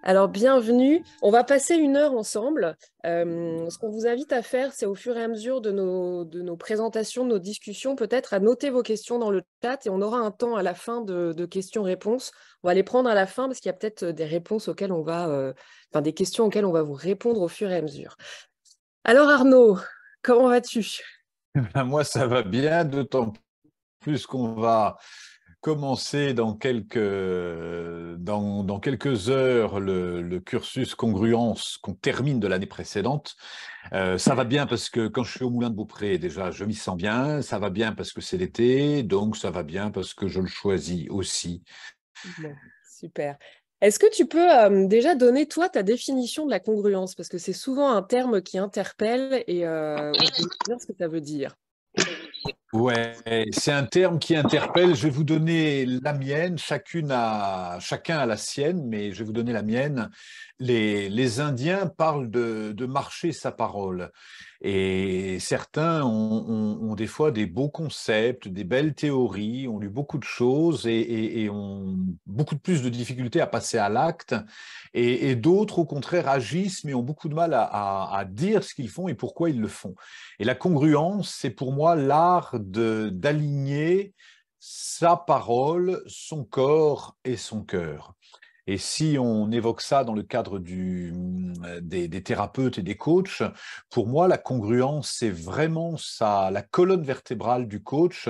Alors, bienvenue. On va passer une heure ensemble. Ce qu'on vous invite à faire, c'est au fur et à mesure de nos présentations, de nos discussions, peut-être à noter vos questions dans le chat et on aura un temps à la fin de questions-réponses. On va les prendre à la fin parce qu'il y a peut-être des réponses auxquelles enfin des questions auxquelles on va vous répondre au fur et à mesure. Alors, Arnaud, comment vas-tu? Moi, ça va bien, d'autant plus qu'on va commencer dans quelques heures le cursus congruence qu'on termine de l'année précédente. Ça va bien parce que quand je suis au Moulin de Beaupré, déjà, je m'y sens bien. Ça va bien parce que c'est l'été, donc ça va bien parce que je le choisis aussi. Bon, super. Est-ce que tu peux déjà donner, toi, ta définition de la congruence? Parce que c'est souvent un terme qui interpelle et on peut dire ce que ça veut dire. Ouais, c'est un terme qui interpelle. Je vais vous donner la mienne. Chacun a la sienne, mais je vais vous donner la mienne. Les Indiens parlent de marcher sa parole. Et certains ont des fois des beaux concepts, des belles théories, ont lu beaucoup de choses et ont beaucoup de plus de difficultés à passer à l'acte. Et d'autres, au contraire, agissent, mais ont beaucoup de mal à dire ce qu'ils font et pourquoi ils le font. Et la congruence, c'est pour moi l'art d'aligner sa parole, son corps et son cœur. Et si on évoque ça dans le cadre des thérapeutes et des coachs, pour moi, la congruence, c'est vraiment ça, la colonne vertébrale du coach.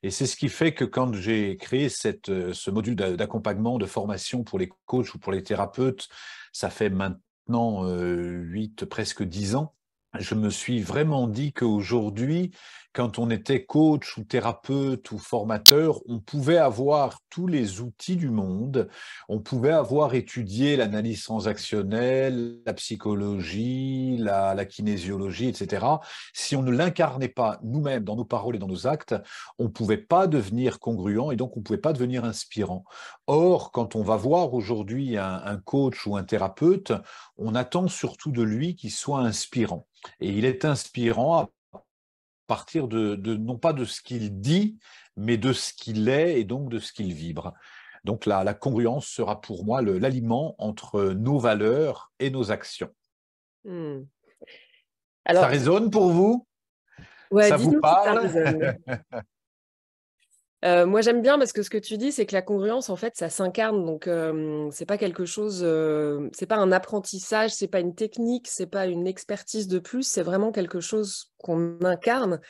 Et c'est ce qui fait que quand j'ai créé ce module d'accompagnement, de formation pour les coachs ou pour les thérapeutes, ça fait maintenant 8, presque 10 ans, je me suis vraiment dit qu'aujourd'hui, quand on était coach ou thérapeute ou formateur, on pouvait avoir tous les outils du monde, on pouvait avoir étudié l'analyse transactionnelle, la psychologie, la kinésiologie, etc. Si on ne l'incarnait pas nous-mêmes dans nos paroles et dans nos actes, on ne pouvait pas devenir congruent et donc on ne pouvait pas devenir inspirant. Or, quand on va voir aujourd'hui un coach ou un thérapeute, on attend surtout de lui qu'il soit inspirant. Et il est inspirant à partir non pas de ce qu'il dit, mais de ce qu'il est et donc de ce qu'il vibre. Donc la congruence sera pour moi l'aliment entre nos valeurs et nos actions. Hmm. Ça Alors, résonne pour vous? ouais, Ça vous dites-nous si ça parle? résonne. Moi, j'aime bien parce que ce que tu dis, c'est que la congruence, en fait, ça s'incarne. Donc, c'est pas quelque chose, c'est pas un apprentissage, c'est pas une technique, c'est pas une expertise de plus, c'est vraiment quelque chose qu'on incarne.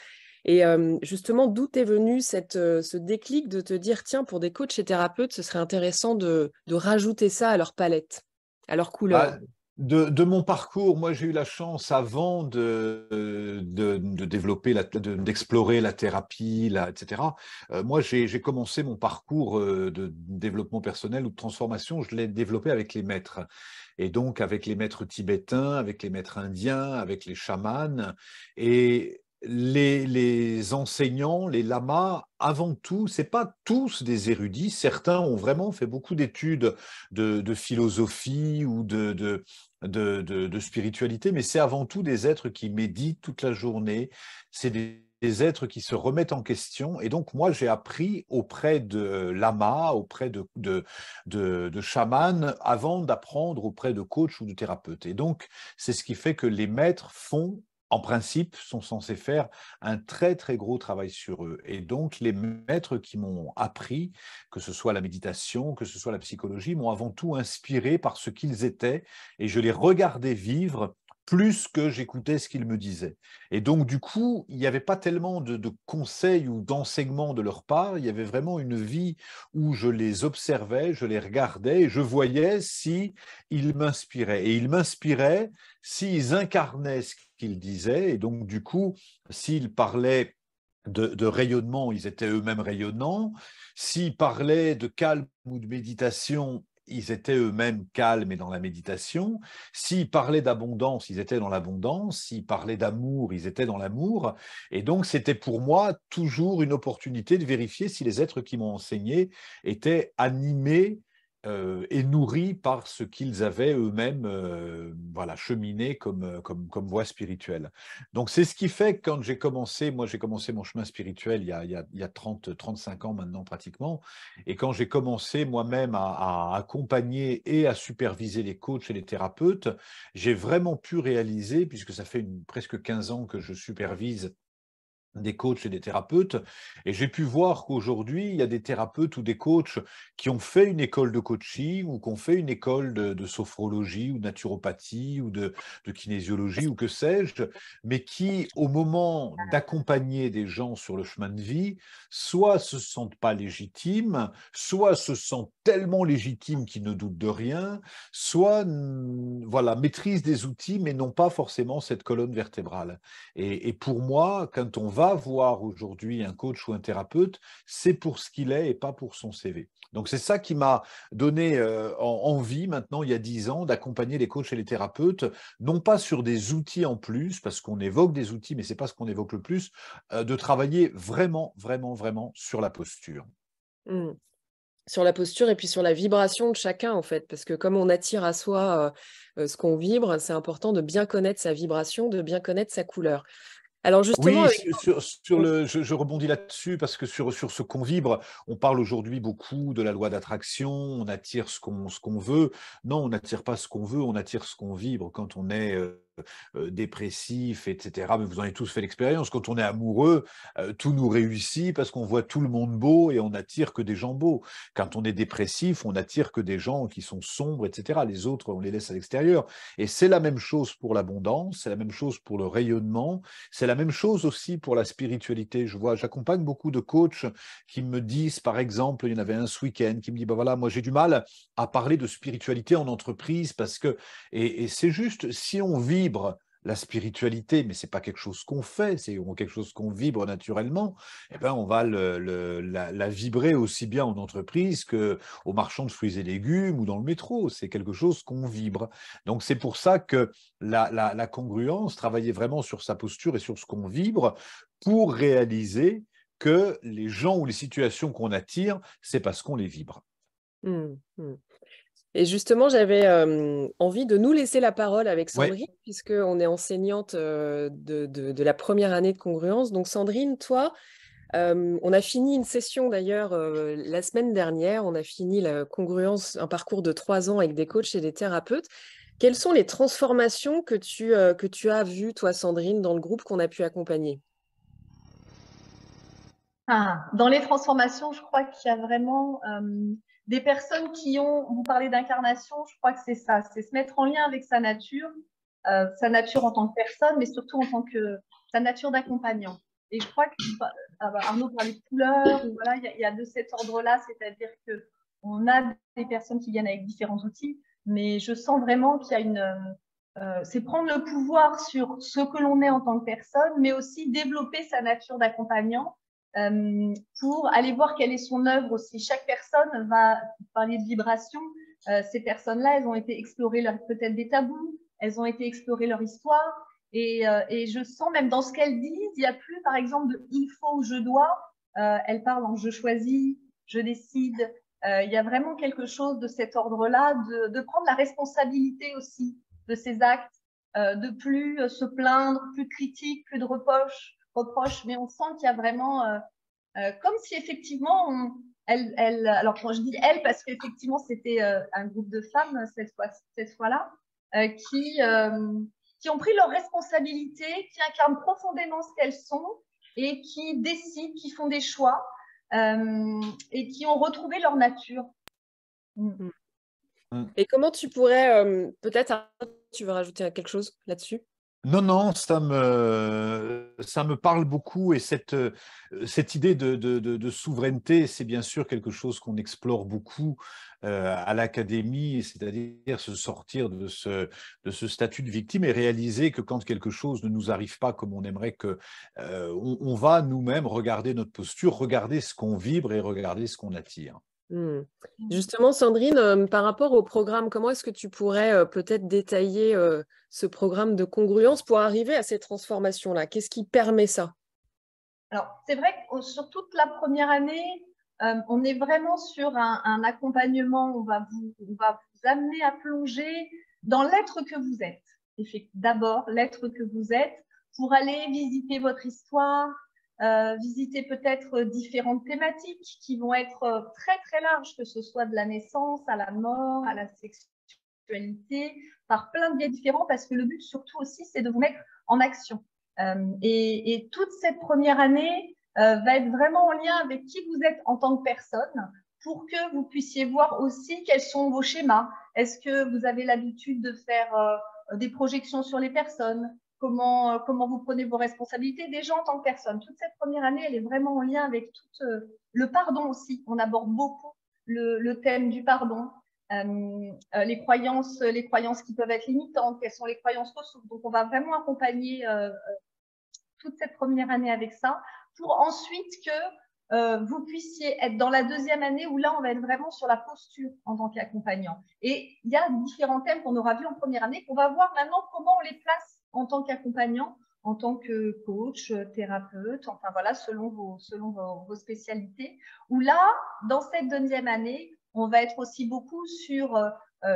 Et justement, d'où est venu ce déclic de te dire, tiens, pour des coachs et thérapeutes, ce serait intéressant de rajouter ça à leur palette, à leur couleur. Bah, de mon parcours, moi j'ai eu la chance avant de développer, d'explorer la thérapie, etc. Moi j'ai commencé mon parcours de développement personnel ou de transformation, je l'ai développé avec les maîtres. Et donc avec les maîtres tibétains, avec les maîtres indiens, avec les chamans. Et les enseignants, les lamas, avant tout, c'est pas tous des érudits. Certains ont vraiment fait beaucoup d'études de philosophie ou de spiritualité, mais c'est avant tout des êtres qui méditent toute la journée. C'est des êtres qui se remettent en question. Et donc, moi, j'ai appris auprès de lamas, auprès de chamans, avant d'apprendre auprès de coachs ou de thérapeutes. Et donc, c'est ce qui fait que les maîtres font, en principe, sont censés faire un très, très gros travail sur eux. Et donc, les maîtres qui m'ont appris, que ce soit la méditation, que ce soit la psychologie, m'ont avant tout inspiré par ce qu'ils étaient et je les regardais vivre plus que j'écoutais ce qu'ils me disaient. Et donc, du coup, il n'y avait pas tellement de conseils ou d'enseignements de leur part, il y avait vraiment une vie où je les observais, je les regardais et je voyais si ils m'inspiraient. Et ils m'inspiraient s'ils incarnaient ce qu'ils disaient. Et donc, du coup, s'ils parlaient de rayonnement, ils étaient eux-mêmes rayonnants. S'ils parlaient de calme ou de méditation, ils étaient eux-mêmes calmes et dans la méditation. S'ils parlaient d'abondance, ils étaient dans l'abondance. S'ils parlaient d'amour, ils étaient dans l'amour. Et donc, c'était pour moi toujours une opportunité de vérifier si les êtres qui m'ont enseigné étaient animés et nourris par ce qu'ils avaient eux-mêmes voilà, cheminé comme voie spirituelle. Donc c'est ce qui fait que quand j'ai commencé, moi j'ai commencé mon chemin spirituel il y a 35 ans maintenant pratiquement, et quand j'ai commencé moi-même à accompagner et à superviser les coachs et les thérapeutes, j'ai vraiment pu réaliser, puisque ça fait presque 15 ans que je supervise des coachs et des thérapeutes. Et j'ai pu voir qu'aujourd'hui, il y a des thérapeutes ou des coachs qui ont fait une école de coaching ou qui ont fait une école de sophrologie ou de naturopathie ou de kinésiologie ou que sais-je, mais qui, au moment d'accompagner des gens sur le chemin de vie, soit se sentent pas légitimes, soit se sentent tellement légitimes qu'ils ne doutent de rien, soit voilà, maîtrisent des outils mais n'ont pas forcément cette colonne vertébrale. Et pour moi, quand on va voir aujourd'hui un coach ou un thérapeute, c'est pour ce qu'il est et pas pour son CV. Donc c'est ça qui m'a donné envie maintenant, il y a 10 ans, d'accompagner les coachs et les thérapeutes, non pas sur des outils en plus, parce qu'on évoque des outils, mais ce n'est pas ce qu'on évoque le plus, de travailler vraiment, vraiment, vraiment sur la posture. Mmh. Sur la posture et puis sur la vibration de chacun, en fait, parce que comme on attire à soi ce qu'on vibre, c'est important de bien connaître sa vibration, de bien connaître sa couleur. Alors justement, Oui, avec... je rebondis là-dessus parce que sur ce qu'on vibre, on parle aujourd'hui beaucoup de la loi d'attraction, on attire ce qu'on veut. Non, on n'attire pas ce qu'on veut, on attire ce qu'on vibre quand on est dépressif, etc. Mais vous en avez tous fait l'expérience. Quand on est amoureux, tout nous réussit parce qu'on voit tout le monde beau et on n'attire que des gens beaux. Quand on est dépressif, on n'attire que des gens qui sont sombres, etc. Les autres, on les laisse à l'extérieur. Et c'est la même chose pour l'abondance, c'est la même chose pour le rayonnement. C'est la même chose aussi pour la spiritualité. J'accompagne beaucoup de coachs qui me disent, par exemple, il y en avait un ce week-end qui me dit, bah voilà, moi j'ai du mal à parler de spiritualité en entreprise parce que, et c'est juste, si on vibre la spiritualité, mais c'est pas quelque chose qu'on fait, c'est quelque chose qu'on vibre naturellement, eh ben on va la vibrer aussi bien en entreprise que au marchand de fruits et légumes ou dans le métro. C'est quelque chose qu'on vibre. Donc c'est pour ça que la congruence, travailler vraiment sur sa posture et sur ce qu'on vibre pour réaliser que les gens ou les situations qu'on attire, c'est parce qu'on les vibre. Mmh, mmh. Et justement, j'avais envie de nous laisser la parole avec Ouais. Sandrine, puisqu'on est enseignante de la première année de congruence. Donc Sandrine, toi, on a fini une session d'ailleurs la semaine dernière, on a fini la congruence, un parcours de 3 ans avec des coachs et des thérapeutes. Quelles sont les transformations que tu as vues, toi, Sandrine, dans le groupe qu'on a pu accompagner? Dans les transformations, je crois qu'il y a vraiment des personnes qui ont, vous parlez d'incarnation, je crois que c'est ça, c'est se mettre en lien avec sa nature en tant que personne, mais surtout en tant que sa nature d'accompagnant. Et je crois que Arnaud parlait de couleurs, voilà, il y a de cet ordre-là, c'est-à-dire que on a des personnes qui viennent avec différents outils, mais je sens vraiment qu'il y a c'est prendre le pouvoir sur ce que l'on est en tant que personne, mais aussi développer sa nature d'accompagnant pour aller voir quelle est son œuvre aussi. Chaque personne va parler de vibration. Ces personnes-là, elles ont été explorer peut-être des tabous, elles ont été explorer leur histoire. Et je sens même dans ce qu'elles disent, il n'y a plus, par exemple, de il faut ou je dois. Elles parlent en je choisis, je décide. Il y a vraiment quelque chose de cet ordre-là, de prendre la responsabilité aussi de ses actes, de plus se plaindre, plus de critiques, plus de reproches, mais on sent qu'il y a vraiment comme si effectivement alors quand je dis elle parce qu'effectivement c'était un groupe de femmes cette fois-là qui ont pris leurs responsabilités, qui incarnent profondément ce qu'elles sont et qui décident, qui font des choix et qui ont retrouvé leur nature. Mm. Et comment tu pourrais, peut-être, tu veux rajouter quelque chose là-dessus? Non, non, ça me parle beaucoup et cette idée de souveraineté, c'est bien sûr quelque chose qu'on explore beaucoup à l'académie, c'est-à-dire se sortir de ce statut de victime et réaliser que quand quelque chose ne nous arrive pas comme on aimerait que, on va nous-mêmes regarder notre posture, regarder ce qu'on vibre et regarder ce qu'on attire. Justement, Sandrine, par rapport au programme, comment est-ce que tu pourrais peut-être détailler ce programme de congruence pour arriver à ces transformations-là? Qu'est-ce qui permet ça? Alors, c'est vrai que sur toute la première année, on est vraiment sur un accompagnement, on va vous amener à plonger dans l'être que vous êtes. D'abord, l'être que vous êtes, pour aller visiter votre histoire, visiter peut-être différentes thématiques qui vont être très très larges, que ce soit de la naissance à la mort, à la sexualité, par plein de biais différents, parce que le but surtout aussi, c'est de vous mettre en action. Et toute cette première année va être vraiment en lien avec qui vous êtes en tant que personne, pour que vous puissiez voir aussi quels sont vos schémas. Est-ce que vous avez l'habitude de faire des projections sur les personnes? Comment vous prenez vos responsabilités déjà en tant que personne? Toute cette première année, elle est vraiment en lien avec tout le pardon aussi. On aborde beaucoup le thème du pardon. Les croyances qui peuvent être limitantes, quelles sont les croyances ressources. Donc, on va vraiment accompagner toute cette première année avec ça, pour ensuite que vous puissiez être dans la deuxième année où là, on va être vraiment sur la posture en tant qu'accompagnant. Et il y a différents thèmes qu'on aura vus en première année qu'on va voir maintenant comment on les place en tant qu'accompagnant, en tant que coach, thérapeute, enfin voilà, selon vos spécialités. Où là, dans cette deuxième année, on va être aussi beaucoup sur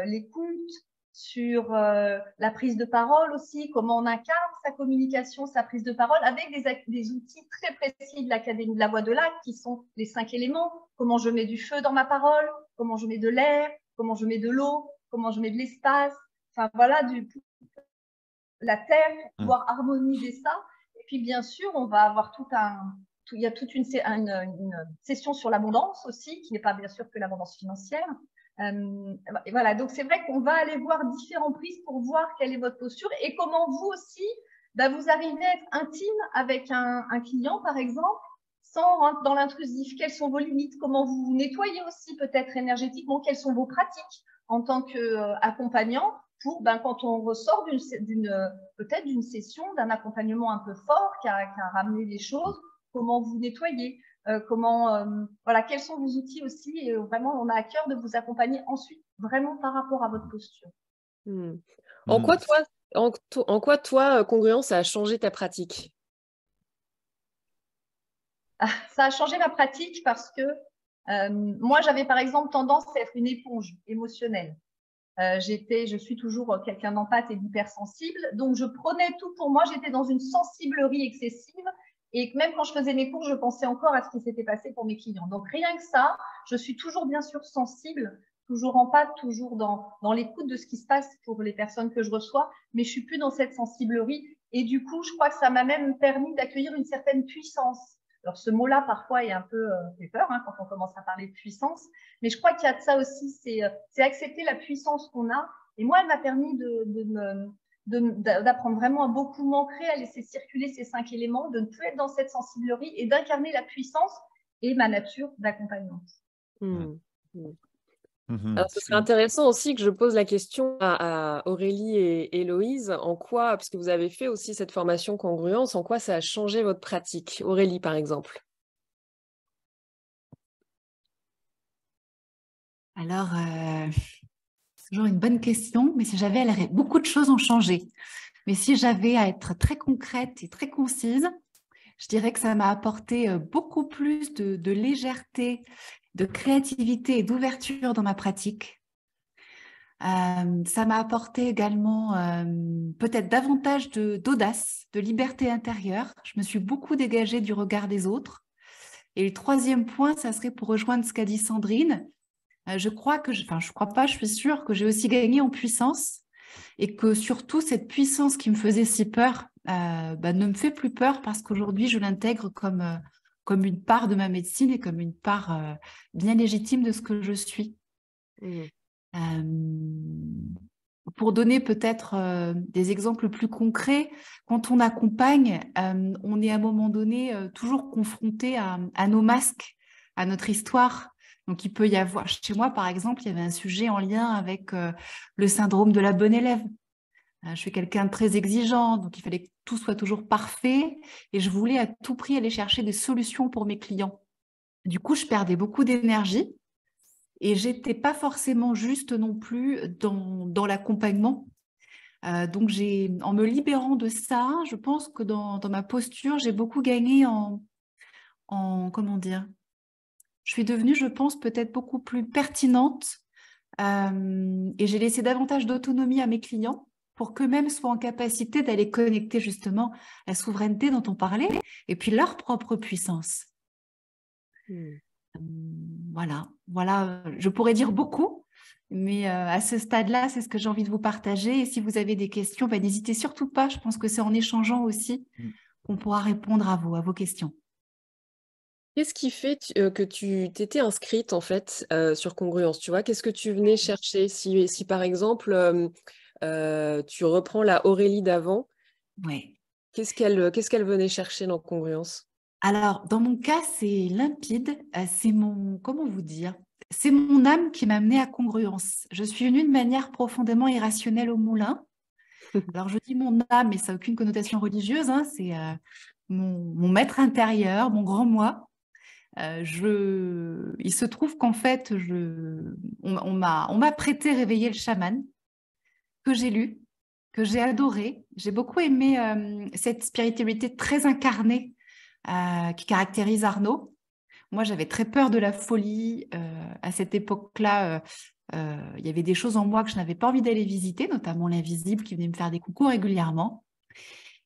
l'écoute, sur la prise de parole aussi, comment on incarne sa communication, sa prise de parole, avec des outils très précis de l'Académie de la Voix de l'Acte, qui sont les 5 éléments. Comment je mets du feu dans ma parole, comment je mets de l'air, comment je mets de l'eau, comment je mets de l'espace, enfin voilà, la terre, pour pouvoir harmoniser ça. Et puis bien sûr, on va avoir il y a toute une session sur l'abondance aussi, qui n'est pas bien sûr que l'abondance financière. Et voilà, donc c'est vrai qu'on va aller voir différentes prises pour voir quelle est votre posture et comment vous aussi, vous arrivez à être intime avec un client, par exemple, sans rentrer dans l'intrusif. Quelles sont vos limites? Comment vous vous nettoyez aussi peut-être énergétiquement? Quelles sont vos pratiques en tant qu'accompagnant pour quand on ressort peut-être d'une session, d'un accompagnement un peu fort qui a ramené les choses, comment vous nettoyez? Voilà, quels sont vos outils aussi, et vraiment on a à cœur de vous accompagner ensuite vraiment par rapport à votre posture. En quoi toi, Congruence, ça a changé ta pratique? Ça a changé ma pratique parce que moi j'avais par exemple tendance à être une éponge émotionnelle. Je suis toujours quelqu'un d'empathe et d'hypersensible, donc je prenais tout pour moi, j'étais dans une sensiblerie excessive. Et même quand je faisais mes cours, je pensais encore à ce qui s'était passé pour mes clients. Donc, rien que ça, je suis toujours bien sûr sensible, toujours empathe, toujours dans l'écoute de ce qui se passe pour les personnes que je reçois, mais je suis plus dans cette sensiblerie. Et du coup, je crois que ça m'a même permis d'accueillir une certaine puissance. Alors, ce mot-là, parfois, est un peu fait peur quand on commence à parler de puissance. Mais je crois qu'il y a de ça aussi, c'est accepter la puissance qu'on a. Et moi, elle m'a permis d'apprendre vraiment à beaucoup m'ancrer, à laisser circuler ces 5 éléments, de ne plus être dans cette sensiblerie et d'incarner la puissance et ma nature d'accompagnante. Alors, ce serait intéressant aussi que je pose la question à Aurélie et Héloïse, en quoi, parce que vous avez fait aussi cette formation Congruence, en quoi ça a changé votre pratique? Aurélie, par exemple. Alors, c'est toujours une bonne question, mais si j'avais, beaucoup de choses ont changé. Mais si j'avais à être très concrète et très concise, je dirais que ça m'a apporté beaucoup plus de légèreté, de créativité et d'ouverture dans ma pratique. Ça m'a apporté également peut-être davantage d'audace, de liberté intérieure. Je me suis beaucoup dégagée du regard des autres. Et le troisième point, ça serait pour rejoindre ce qu'a dit Sandrine. Je suis sûre que j'ai aussi gagné en puissance et que surtout cette puissance qui me faisait si peur ne me fait plus peur parce qu'aujourd'hui je l'intègre comme une part de ma médecine et comme une part bien légitime de ce que je suis. Pour donner peut-être des exemples plus concrets, quand on accompagne, on est à un moment donné toujours confronté à nos masques, à notre histoire. Donc, il peut y avoir, chez moi, par exemple, il y avait un sujet en lien avec le syndrome de la bonne élève. Je suis quelqu'un de très exigeant, donc il fallait que tout soit toujours parfait et je voulais à tout prix aller chercher des solutions pour mes clients. Du coup, je perdais beaucoup d'énergie et je n'étais pas forcément juste non plus dans l'accompagnement. Donc, en me libérant de ça, je pense que dans ma posture, j'ai beaucoup gagné comment dire, je suis devenue, je pense, peut-être beaucoup plus pertinente et j'ai laissé davantage d'autonomie à mes clients pour qu'eux-mêmes soient en capacité d'aller connecter justement la souveraineté dont on parlait et puis leur propre puissance. Voilà, je pourrais dire beaucoup, mais à ce stade-là, c'est ce que j'ai envie de vous partager. Et si vous avez des questions, n'hésitez surtout pas. Je pense que c'est en échangeant aussi qu'on pourra répondre à vos questions. Qu'est-ce qui fait que tu t'étais inscrite en fait sur Congruence, tu vois? Qu'est-ce que tu venais chercher? Si par exemple, tu reprends la Aurélie d'avant, Ouais. qu'est-ce qu'elle venait chercher dans Congruence? Alors, dans mon cas, c'est limpide. C'est comment vous dire? C'est mon âme qui m'a amenée à Congruence. Je suis venue de manière profondément irrationnelle au moulin. Alors, je dis mon âme, mais ça n'a aucune connotation religieuse, hein. C'est mon maître intérieur, mon grand moi. Il se trouve qu'en fait, on m'a prêté Réveiller le chaman, que j'ai lu, que j'ai adoré. J'ai beaucoup aimé cette spiritualité très incarnée qui caractérise Arnaud. Moi, j'avais très peur de la folie. À cette époque-là, il y avait des choses en moi que je n'avais pas envie d'aller visiter, notamment l'invisible qui venait me faire des coucous régulièrement.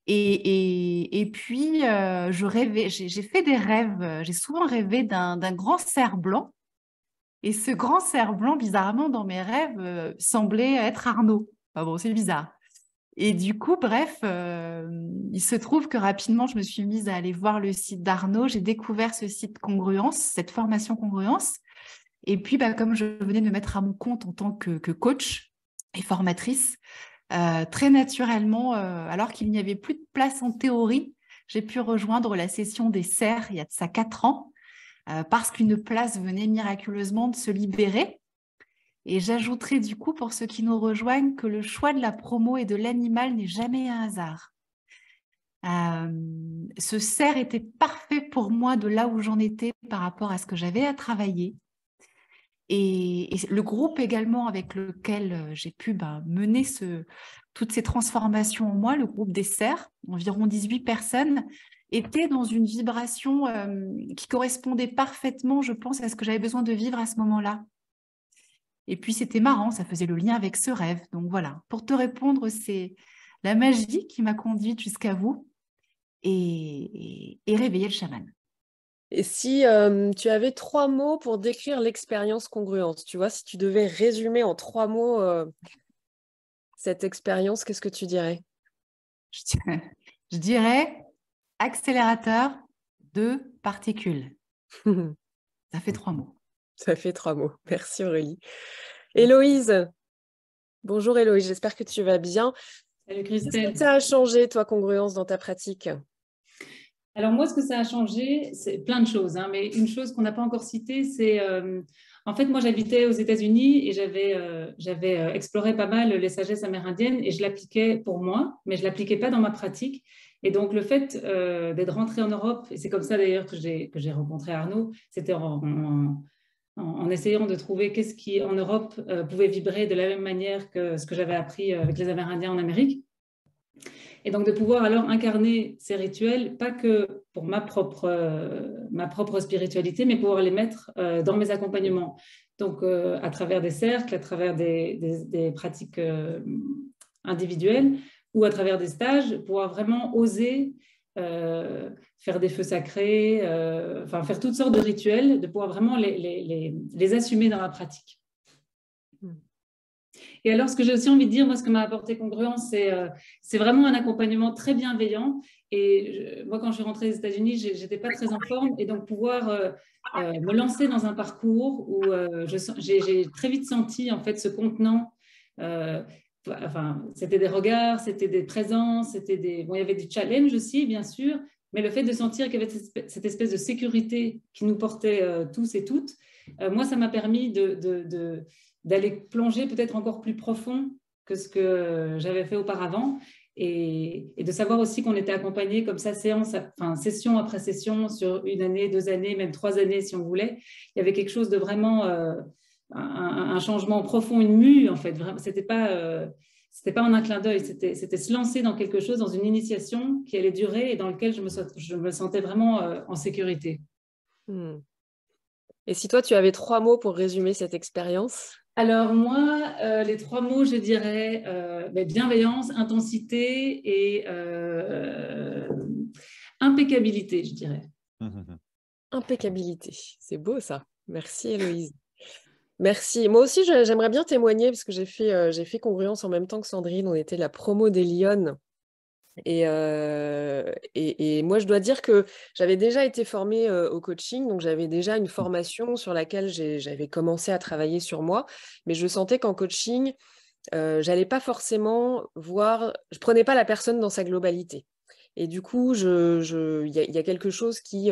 Et puis, je rêvais, j'ai fait des rêves, j'ai souvent rêvé d'un grand cerf blanc. Et ce grand cerf blanc, bizarrement, dans mes rêves, semblait être Arnaud. Enfin bon, c'est bizarre. Et du coup, bref, il se trouve que rapidement, je me suis mise à aller voir le site d'Arnaud. J'ai découvert ce site Congruence, cette formation Congruence. Et puis, comme je venais de me mettre à mon compte en tant que coach et formatrice, très naturellement, alors qu'il n'y avait plus de place en théorie, j'ai pu rejoindre la session des cerfs il y a de ça 4 ans, parce qu'une place venait miraculeusement de se libérer. Et j'ajouterai du coup, pour ceux qui nous rejoignent, que le choix de la promo et de l'animal n'est jamais un hasard. Ce cerf était parfait pour moi de là où j'en étais par rapport à ce que j'avais à travailler. Et le groupe également avec lequel j'ai pu mener toutes ces transformations en moi, le groupe des cerfs, environ 18 personnes, était dans une vibration qui correspondait parfaitement, je pense, à ce que j'avais besoin de vivre à ce moment-là. Et puis, c'était marrant, ça faisait le lien avec ce rêve. Donc voilà, pour te répondre, c'est la magie qui m'a conduite jusqu'à vous et réveiller le chaman. Et si tu avais 3 mots pour décrire l'expérience Congruence, tu vois, si tu devais résumer en 3 mots cette expérience, qu'est-ce que tu dirais? Je dirais accélérateur de particules. Ça fait 3 mots. Ça fait 3 mots. Merci Aurélie. Héloïse. Bonjour Héloïse, j'espère que tu vas bien. Salut Christelle. Qu'est-ce que ça a changé, toi, Congruence, dans ta pratique? Alors moi, ce que ça a changé, c'est plein de choses, hein, mais une chose qu'on n'a pas encore citée, c'est en fait, moi j'habitais aux États-Unis et j'avais exploré pas mal les sagesses amérindiennes et je l'appliquais pour moi, mais je ne l'appliquais pas dans ma pratique. Et donc le fait d'être rentrée en Europe, et c'est comme ça d'ailleurs que j'ai rencontré Arnaud, c'était en essayant de trouver qu'est-ce qui en Europe pouvait vibrer de la même manière que ce que j'avais appris avec les Amérindiens en Amérique. Et donc de pouvoir alors incarner ces rituels, pas que pour ma propre spiritualité, mais pouvoir les mettre dans mes accompagnements. Donc à travers des cercles, à travers des pratiques individuelles ou à travers des stages, pouvoir vraiment oser faire des feux sacrés, faire toutes sortes de rituels, de pouvoir vraiment les assumer dans la pratique. Et alors, ce que j'ai aussi envie de dire, moi, ce que m'a apporté Congruence, c'est vraiment un accompagnement très bienveillant. Et moi, quand je suis rentrée aux États-Unis, je n'étais pas très en forme. Et donc, pouvoir me lancer dans un parcours où j'ai très vite senti, en fait, ce contenant. C'était des regards, c'était des présences, bon, il y avait des challenges aussi, bien sûr. Mais le fait de sentir qu'il y avait cette espèce de sécurité qui nous portait tous et toutes, moi, ça m'a permis d'aller plonger peut-être encore plus profond que ce que j'avais fait auparavant et de savoir aussi qu'on était accompagné comme ça, session après session, sur 1 année, 2 années, même 3 années si on voulait. Il y avait quelque chose de vraiment, un changement profond, une mue en fait. C'était pas un clin d'œil, c'était se lancer dans quelque chose, dans une initiation qui allait durer et dans lequel je me sentais vraiment en sécurité. Et si toi, tu avais 3 mots pour résumer cette expérience? Alors moi, les 3 mots, je dirais bienveillance, intensité et impeccabilité, je dirais. Impeccabilité. C'est beau ça. Merci Héloïse. Merci. Moi aussi, j'aimerais bien témoigner parce que j'ai fait Congruence en même temps que Sandrine. On était la promo des Lyonnes. Et moi, je dois dire que j'avais déjà été formée au coaching, donc j'avais déjà une formation sur laquelle j'avais commencé à travailler sur moi. Mais je sentais qu'en coaching, j'allais pas forcément voir, je prenais pas la personne dans sa globalité. Et du coup, il y a quelque chose qui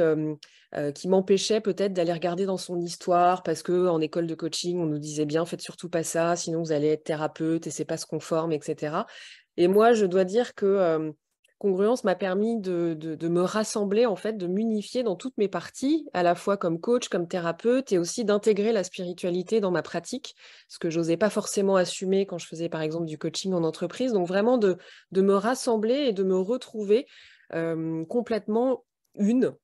m'empêchait peut-être d'aller regarder dans son histoire, parce que en école de coaching, on nous disait bien, faites surtout pas ça, sinon vous allez être thérapeute et c'est pas ce qu'on forme, etc. Et moi, je dois dire que Congruence m'a permis de me rassembler, en fait, de m'unifier dans toutes mes parties, à la fois comme coach, comme thérapeute, et aussi d'intégrer la spiritualité dans ma pratique, ce que j'osais pas forcément assumer quand je faisais, par exemple, du coaching en entreprise. Donc vraiment de me rassembler et de me retrouver complètement une.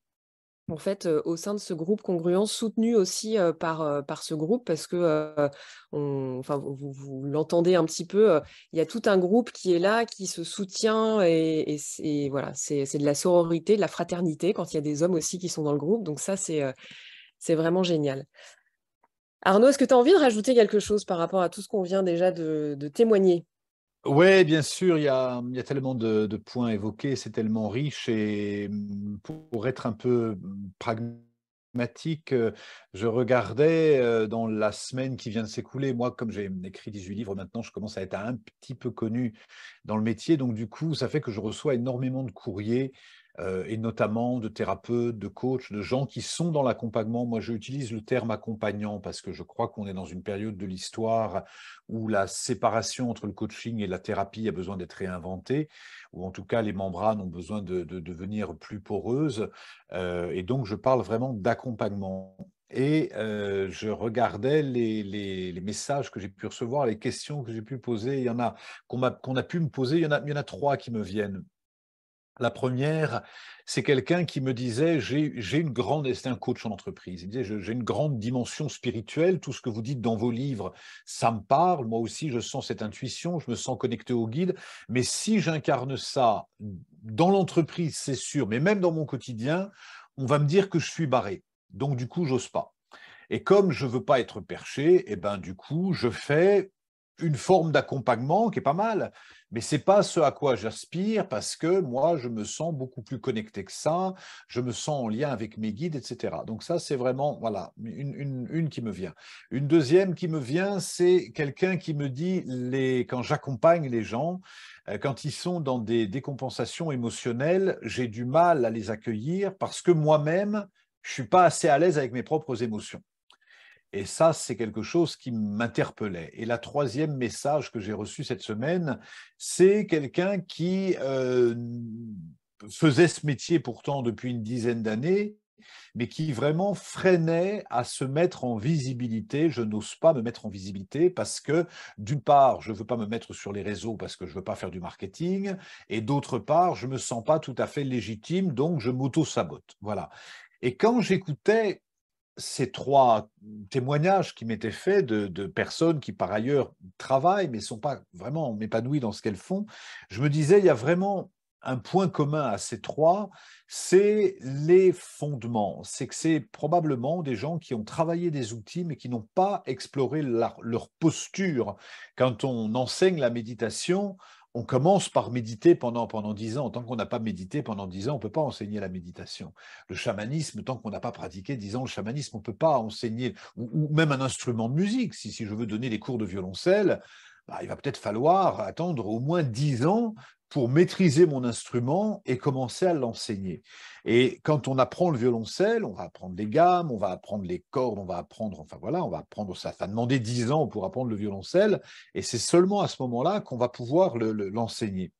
En fait, au sein de ce groupe Congruence, soutenu aussi par ce groupe, parce que enfin, vous l'entendez un petit peu, il y a tout un groupe qui est là, qui se soutient, et voilà, c'est de la sororité, de la fraternité, quand il y a des hommes aussi qui sont dans le groupe. Donc ça, c'est vraiment génial. Arnaud, est-ce que tu as envie de rajouter quelque chose par rapport à tout ce qu'on vient déjà de témoigner? Oui, bien sûr, il y a tellement de points évoqués, c'est tellement riche et pour être un peu pragmatique, je regardais dans la semaine qui vient de s'écouler, moi, comme j'ai écrit 18 livres maintenant, je commence à être un petit peu connu dans le métier, donc du coup, ça fait que je reçois énormément de courriers et notamment de thérapeutes, de coachs, de gens qui sont dans l'accompagnement. Moi, j'utilise le terme accompagnant parce que je crois qu'on est dans une période de l'histoire où la séparation entre le coaching et la thérapie a besoin d'être réinventée, ou en tout cas les membranes ont besoin de devenir plus poreuses. Et donc, je parle vraiment d'accompagnement. Et je regardais les messages que j'ai pu recevoir, les questions que j'ai pu poser. Il y en a qu'on a pu me poser, il y en a 3 qui me viennent. La première, c'est quelqu'un qui me disait, j'ai une grande, et c'est un coach en entreprise, il me disait, j'ai une grande dimension spirituelle, tout ce que vous dites dans vos livres, ça me parle, moi aussi je sens cette intuition, je me sens connecté au guide, mais si j'incarne ça dans l'entreprise, c'est sûr, mais même dans mon quotidien, on va me dire que je suis barré. Donc du coup, j'ose pas. Et comme je veux pas être perché, et ben du coup, je fais une forme d'accompagnement qui est pas mal, mais c'est pas ce à quoi j'aspire parce que moi, je me sens beaucoup plus connecté que ça, je me sens en lien avec mes guides, etc. Donc ça, c'est vraiment, voilà, une qui me vient. Une deuxième qui me vient, c'est quelqu'un qui me dit, quand j'accompagne les gens, quand ils sont dans des décompensations émotionnelles, j'ai du mal à les accueillir parce que moi-même, je suis pas assez à l'aise avec mes propres émotions. Et ça, c'est quelque chose qui m'interpellait. Et la troisième message que j'ai reçu cette semaine, c'est quelqu'un qui faisait ce métier pourtant depuis une dizaine d'années, mais qui vraiment freinait à se mettre en visibilité. Je n'ose pas me mettre en visibilité parce que, d'une part, je ne veux pas me mettre sur les réseaux parce que je ne veux pas faire du marketing, et d'autre part, je ne me sens pas tout à fait légitime, donc je m'auto-sabote. Voilà. Et quand j'écoutais ces 3 témoignages qui m'étaient faits de personnes qui, par ailleurs, travaillent, mais ne sont pas vraiment épanouies dans ce qu'elles font, je me disais, il y a vraiment un point commun à ces 3, c'est les fondements. C'est que c'est probablement des gens qui ont travaillé des outils, mais qui n'ont pas exploré leur posture. Quand on enseigne la méditation, on commence par méditer pendant 10 ans. Tant qu'on n'a pas médité pendant 10 ans, on ne peut pas enseigner la méditation. Le chamanisme, tant qu'on n'a pas pratiqué 10 ans le chamanisme, on ne peut pas enseigner, ou même un instrument de musique. Si je veux donner des cours de violoncelle, il va peut-être falloir attendre au moins 10 ans pour maîtriser mon instrument et commencer à l'enseigner. Et quand on apprend le violoncelle, on va apprendre les gammes, on va apprendre les cordes, on va apprendre, enfin voilà, on va apprendre ça. Ça va demander 10 ans pour apprendre le violoncelle, et c'est seulement à ce moment-là qu'on va pouvoir l'enseigner.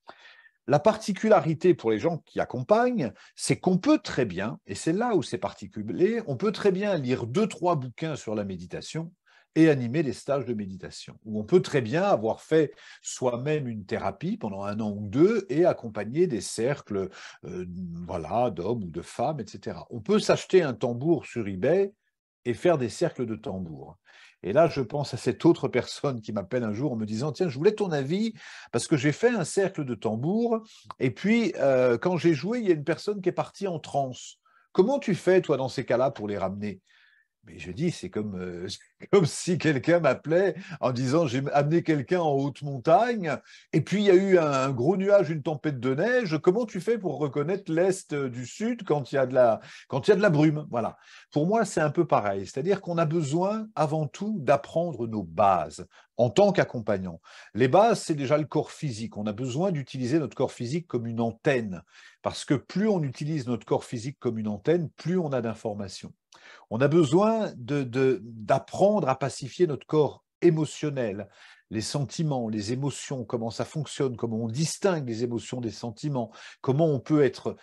La particularité pour les gens qui accompagnent, c'est qu'on peut très bien, et c'est là où c'est particulier, on peut très bien lire 2-3 bouquins sur la méditation et animer des stages de méditation, où on peut très bien avoir fait soi-même une thérapie pendant 1 an ou 2 et accompagner des cercles voilà, d'hommes ou de femmes, etc. On peut s'acheter un tambour sur eBay et faire des cercles de tambour. Et là, je pense à cette autre personne qui m'appelle un jour en me disant « Tiens, je voulais ton avis parce que j'ai fait un cercle de tambour et puis quand j'ai joué, il y a une personne qui est partie en transe. Comment tu fais, toi, dans ces cas-là, pour les ramener ?» Mais je dis, c'est comme si quelqu'un m'appelait en disant j'ai amené quelqu'un en haute montagne et puis il y a eu un gros nuage, une tempête de neige. Comment tu fais pour reconnaître l'est du sud quand il y a de la brume? Voilà. Pour moi, c'est un peu pareil. C'est-à-dire qu'on a besoin avant tout d'apprendre nos bases en tant qu'accompagnant. Les bases, c'est déjà le corps physique. On a besoin d'utiliser notre corps physique comme une antenne parce que plus on utilise notre corps physique comme une antenne, plus on a d'informations. On a besoin d'apprendre à pacifier notre corps émotionnel, les sentiments, les émotions, comment ça fonctionne, comment on distingue les émotions des sentiments, comment on peut être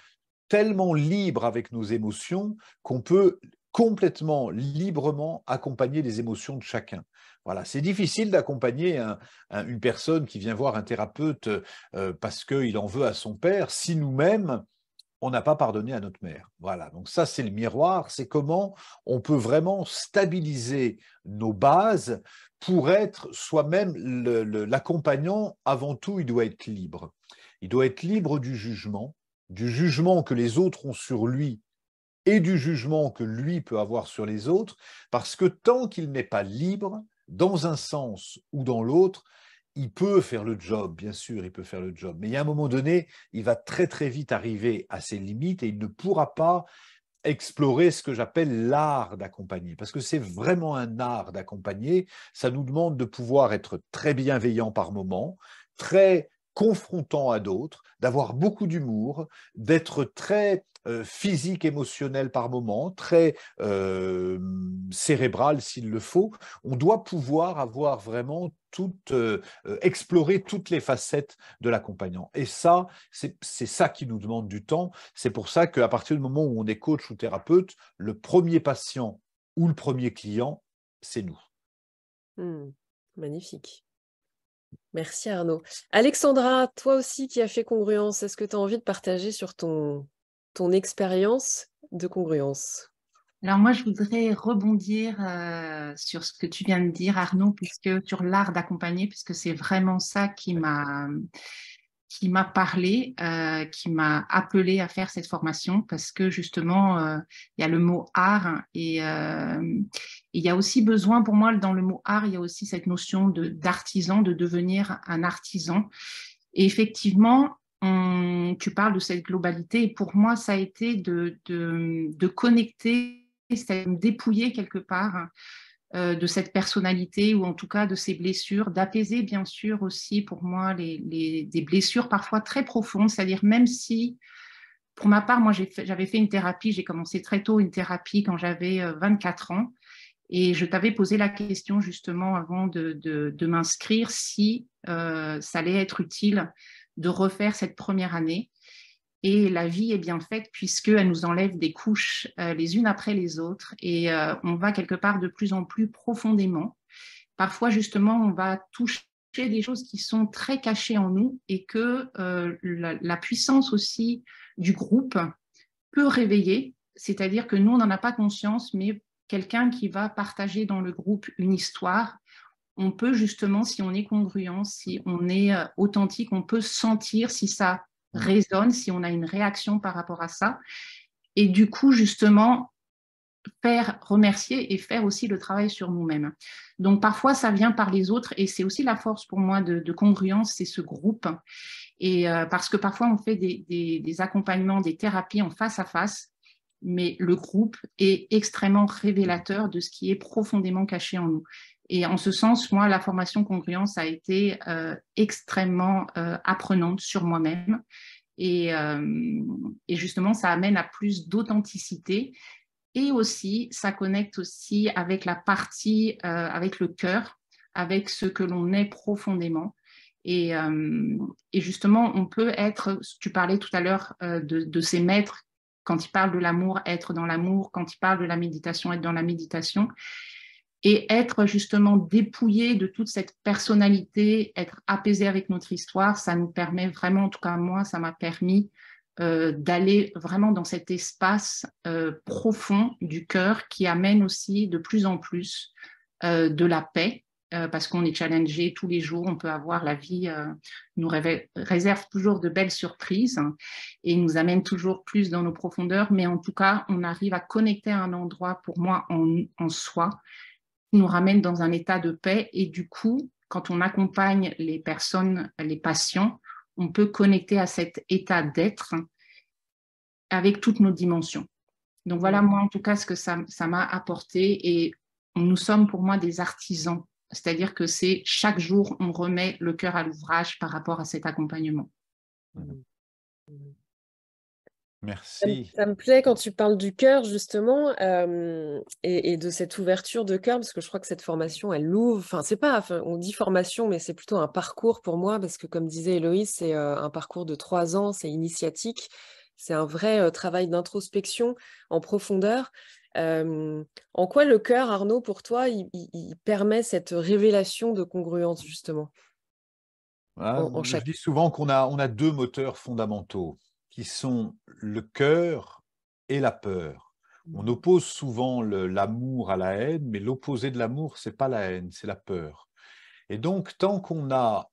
tellement libre avec nos émotions qu'on peut complètement librement accompagner les émotions de chacun. Voilà, c'est difficile d'accompagner une personne qui vient voir un thérapeute parce qu'il en veut à son père si nous-mêmes, on n'a pas pardonné à notre mère. Voilà, donc ça c'est le miroir, c'est comment on peut vraiment stabiliser nos bases pour être soi-même l'accompagnant. Avant tout, il doit être libre. Il doit être libre du jugement que les autres ont sur lui et du jugement que lui peut avoir sur les autres, parce que tant qu'il n'est pas libre, dans un sens ou dans l'autre, il peut faire le job, bien sûr, il peut faire le job, mais il y a un moment donné, il va très très vite arriver à ses limites et il ne pourra pas explorer ce que j'appelle l'art d'accompagner, parce que c'est vraiment un art d'accompagner. Ça nous demande de pouvoir être très bienveillant par moments, très confrontant à d'autres, d'avoir beaucoup d'humour, d'être très physique, émotionnel par moment, très cérébral s'il le faut. On doit pouvoir avoir vraiment explorer toutes les facettes de l'accompagnant. Et ça, c'est ça qui nous demande du temps. C'est pour ça qu'à partir du moment où on est coach ou thérapeute, le premier patient ou le premier client, c'est nous. Magnifique. Merci Arnaud. Alexandra, toi aussi qui as fait congruence, est-ce que tu as envie de partager sur ton expérience de congruence? Alors moi, je voudrais rebondir sur ce que tu viens de dire, Arnaud, puisque sur l'art d'accompagner, puisque c'est vraiment ça qui m'a parlé, qui m'a appelé à faire cette formation, parce que justement, il y a le mot art et il y a aussi besoin pour moi, dans le mot art, il y a aussi cette notion d'artisan, de devenir un artisan. Et effectivement, tu parles de cette globalité et pour moi, ça a été de connecter, c'est-à-dire de dépouiller quelque part de cette personnalité ou en tout cas de ces blessures, d'apaiser bien sûr aussi pour moi des blessures parfois très profondes, c'est-à-dire même si, pour ma part, moi j'avais fait une thérapie, j'ai commencé très tôt une thérapie quand j'avais 24 ans et je t'avais posé la question justement avant de m'inscrire si ça allait être utile de refaire cette première année. Et la vie est bien faite puisqu'elle nous enlève des couches les unes après les autres et on va quelque part de plus en plus profondément. Parfois, justement, on va toucher des choses qui sont très cachées en nous et que la puissance aussi du groupe peut réveiller, c'est-à-dire que nous, on n'en a pas conscience, mais quelqu'un qui va partager dans le groupe une histoire, on peut justement, si on est congruent, si on est authentique, on peut sentir si ça résonne, si on a une réaction par rapport à ça. Et du coup, justement, faire remercier et faire aussi le travail sur nous-mêmes. Donc, parfois, ça vient par les autres et c'est aussi la force pour moi de congruence, c'est ce groupe. Et parce que parfois, on fait des accompagnements, des thérapies en face à face, mais le groupe est extrêmement révélateur de ce qui est profondément caché en nous. Et en ce sens, moi, la formation congruence a été extrêmement apprenante sur moi-même. Et justement, ça amène à plus d'authenticité. Et aussi, ça connecte aussi avec la partie, avec le cœur, avec ce que l'on est profondément. Et justement, on peut être, tu parlais tout à l'heure de ces maîtres, quand ils parlent de l'amour, être dans l'amour, quand ils parlent de la méditation, être dans la méditation. Et être justement dépouillé de toute cette personnalité, être apaisé avec notre histoire, ça nous permet vraiment, en tout cas moi, ça m'a permis d'aller vraiment dans cet espace profond du cœur qui amène aussi de plus en plus de la paix, parce qu'on est challengé tous les jours, on peut avoir la vie, nous réserve toujours de belles surprises et nous amène toujours plus dans nos profondeurs, mais en tout cas, on arrive à connecter à un endroit, pour moi, en soi, qui nous ramène dans un état de paix. Et du coup, quand on accompagne les personnes, les patients, on peut connecter à cet état d'être avec toutes nos dimensions. Donc voilà, moi, en tout cas, ce que ça m'a apporté. Et nous sommes, pour moi, des artisans. C'est-à-dire que c'est chaque jour, on remet le cœur à l'ouvrage par rapport à cet accompagnement. Merci. Ça me plaît quand tu parles du cœur, justement, et de cette ouverture de cœur, parce que je crois que cette formation, elle l'ouvre. Enfin, c'est pas, enfin, on dit formation, mais c'est plutôt un parcours pour moi, parce que comme disait Héloïse, c'est un parcours de 3 ans, c'est initiatique, c'est un vrai travail d'introspection en profondeur. En quoi le cœur, Arnaud, pour toi, il permet cette révélation de congruence, justement, Voilà, en je chaque... dis souvent qu'on a deux moteurs fondamentaux qui sont le cœur et la peur. On oppose souvent l'amour à la haine, mais l'opposé de l'amour, c'est pas la haine, c'est la peur. Et donc, tant qu'on a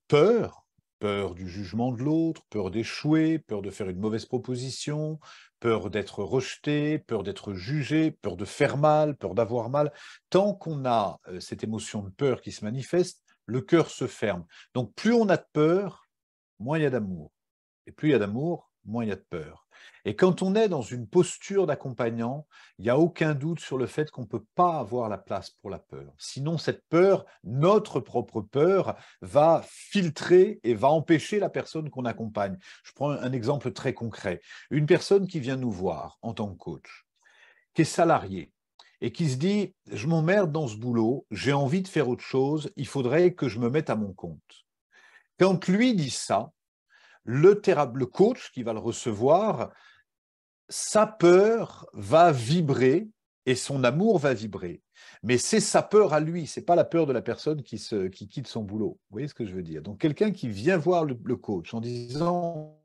peur, peur du jugement de l'autre, peur d'échouer, peur de faire une mauvaise proposition, peur d'être rejeté, peur d'être jugé, peur de faire mal, peur d'avoir mal, tant qu'on a cette émotion de peur qui se manifeste, le cœur se ferme. Donc, plus on a de peur, moins il y a d'amour. Et plus il y a d'amour, moins il y a de peur. Et quand on est dans une posture d'accompagnant, il n'y a aucun doute sur le fait qu'on ne peut pas avoir la place pour la peur. Sinon, cette peur, notre propre peur, va filtrer et va empêcher la personne qu'on accompagne. Je prends un exemple très concret. Une personne qui vient nous voir en tant que coach, qui est salariée, et qui se dit, je m'emmerde dans ce boulot, j'ai envie de faire autre chose, il faudrait que je me mette à mon compte. Quand lui dit ça, le coach qui va le recevoir, sa peur va vibrer et son amour va vibrer. Mais c'est sa peur à lui, c'est pas la peur de la personne qui quitte son boulot. Vous voyez ce que je veux dire? Donc quelqu'un qui vient voir le coach en disant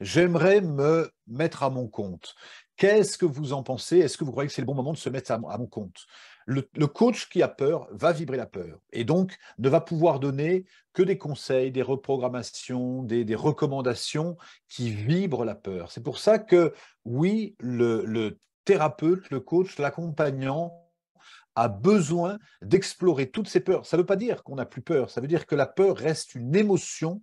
j'aimerais me mettre à mon compte. Qu'est-ce que vous en pensez? Est-ce que vous croyez que c'est le bon moment de se mettre à mon compte? Le coach qui a peur va vibrer la peur et donc ne va pouvoir donner que des conseils, des reprogrammations, des recommandations qui vibrent la peur. C'est pour ça que oui, le thérapeute, le coach, l'accompagnant a besoin d'explorer toutes ces peurs. Ça ne veut pas dire qu'on n'a plus peur, ça veut dire que la peur reste une émotion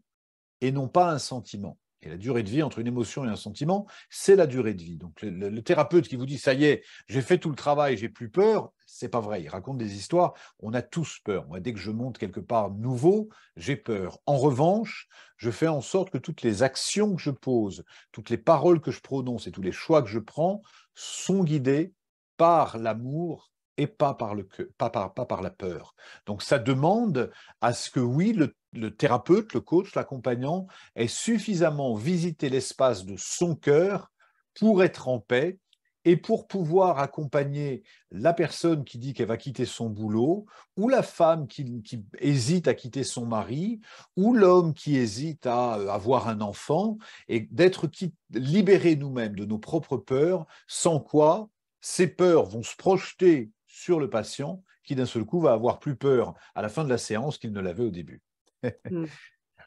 et non pas un sentiment. Et la durée de vie entre une émotion et un sentiment, c'est la durée de vie. Donc le thérapeute qui vous dit ça y est, j'ai fait tout le travail, j'ai plus peur, c'est pas vrai. Il raconte des histoires. On a tous peur. Moi, dès que je monte quelque part nouveau, j'ai peur. En revanche, je fais en sorte que toutes les actions que je pose, toutes les paroles que je prononce et tous les choix que je prends sont guidés par l'amour et pas par la peur. Donc ça demande à ce que oui, le thérapeute, le coach, l'accompagnant ait suffisamment visité l'espace de son cœur pour être en paix et pour pouvoir accompagner la personne qui dit qu'elle va quitter son boulot, ou la femme qui hésite à quitter son mari, ou l'homme qui hésite à avoir un enfant, et d'être libérés nous-mêmes de nos propres peurs, sans quoi ces peurs vont se projeter sur le patient qui d'un seul coup va avoir plus peur à la fin de la séance qu'il ne l'avait au début.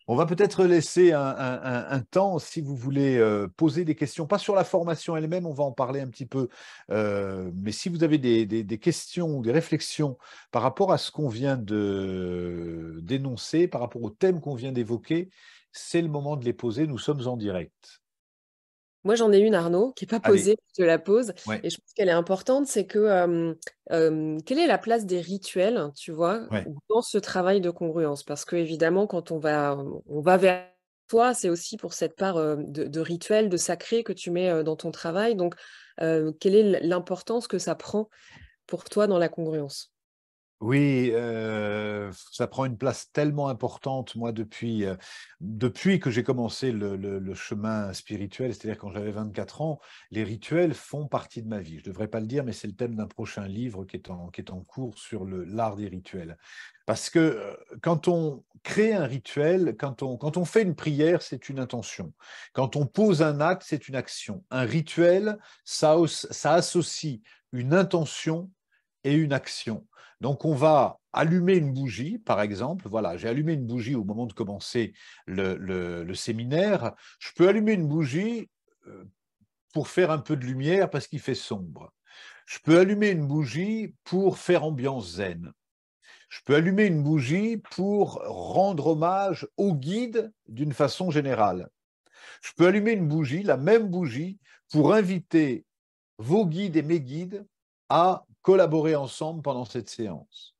On va peut-être laisser un temps, si vous voulez, poser des questions, pas sur la formation elle-même, on va en parler un petit peu, mais si vous avez des questions ou des réflexions par rapport à ce qu'on vient de d'énoncer, par rapport au thème qu'on vient d'évoquer, c'est le moment de les poser, nous sommes en direct. Moi, j'en ai une, Arnaud, qui n'est pas Allez, posée, je te la pose. ouais, Et je pense qu'elle est importante, c'est que quelle est la place des rituels, tu vois, ouais. dans ce travail de congruence? Parce que évidemment, quand on va vers toi, c'est aussi pour cette part de rituel, de sacré que tu mets dans ton travail. Donc, quelle est l'importance que ça prend pour toi dans la congruence? Oui, ça prend une place tellement importante, moi, depuis que j'ai commencé le chemin spirituel, c'est-à-dire quand j'avais 24 ans, les rituels font partie de ma vie. Je ne devrais pas le dire, mais c'est le thème d'un prochain livre qui est en cours sur l'art des rituels. Parce que quand on crée un rituel, quand on fait une prière, c'est une intention. Quand on pose un acte, c'est une action. Un rituel, ça associe une intention et une action. Donc, on va allumer une bougie, par exemple. Voilà, j'ai allumé une bougie au moment de commencer le séminaire. Je peux allumer une bougie pour faire un peu de lumière parce qu'il fait sombre. Je peux allumer une bougie pour faire ambiance zen. Je peux allumer une bougie pour rendre hommage au guide d'une façon générale. Je peux allumer une bougie, la même bougie, pour inviter vos guides et mes guides à collaborer ensemble pendant cette séance.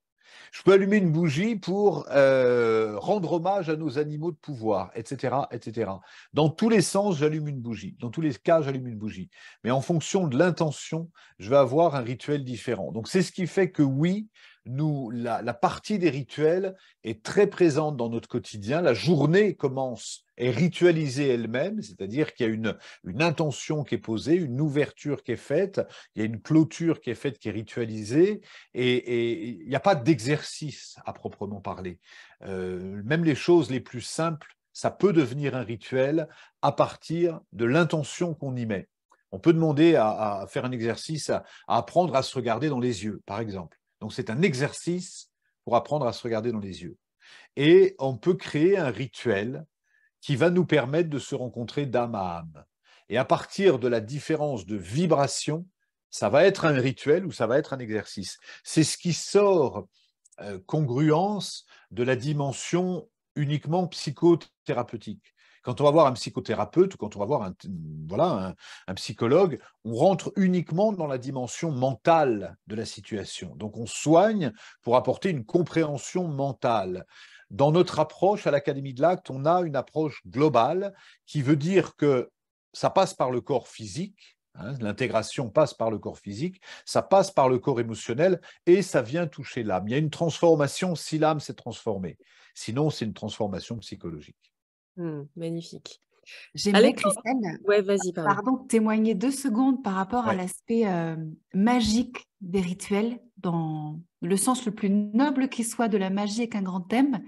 Je peux allumer une bougie pour rendre hommage à nos animaux de pouvoir, etc., etc. Dans tous les sens, j'allume une bougie. Dans tous les cas, j'allume une bougie. Mais en fonction de l'intention, je vais avoir un rituel différent. Donc, c'est ce qui fait que oui, la partie des rituels est très présente dans notre quotidien. La journée commence, est ritualisée elle-même, c'est-à-dire qu'il y a une intention qui est posée, une ouverture qui est faite, il y a une clôture qui est faite, qui est ritualisée, et il n'y a pas d'exercice à proprement parler. Même les choses les plus simples, ça peut devenir un rituel à partir de l'intention qu'on y met. On peut demander à faire un exercice, à apprendre à se regarder dans les yeux, par exemple. Donc, c'est un exercice pour apprendre à se regarder dans les yeux. Et on peut créer un rituel qui va nous permettre de se rencontrer d'âme à âme. Et à partir de la différence de vibration, ça va être un rituel ou ça va être un exercice. C'est ce qui sort congruence de la dimension uniquement psychothérapeutique. Quand on va voir un psychothérapeute ou quand on va voir un psychologue, on rentre uniquement dans la dimension mentale de la situation. Donc on soigne pour apporter une compréhension mentale. Dans notre approche à l'Académie de l'Acte, on a une approche globale qui veut dire que ça passe par le corps physique, l'intégration passe par le corps physique, ça passe par le corps émotionnel et ça vient toucher l'âme. Il y a une transformation si l'âme s'est transformée. Sinon, c'est une transformation psychologique. Magnifique. J'aimerais, Alexandre, Christelle, ouais, vas-y, pardon. témoigner 2 secondes par rapport à Ouais. l'aspect magique des rituels, dans le sens le plus noble qui soit de la magie avec un grand M.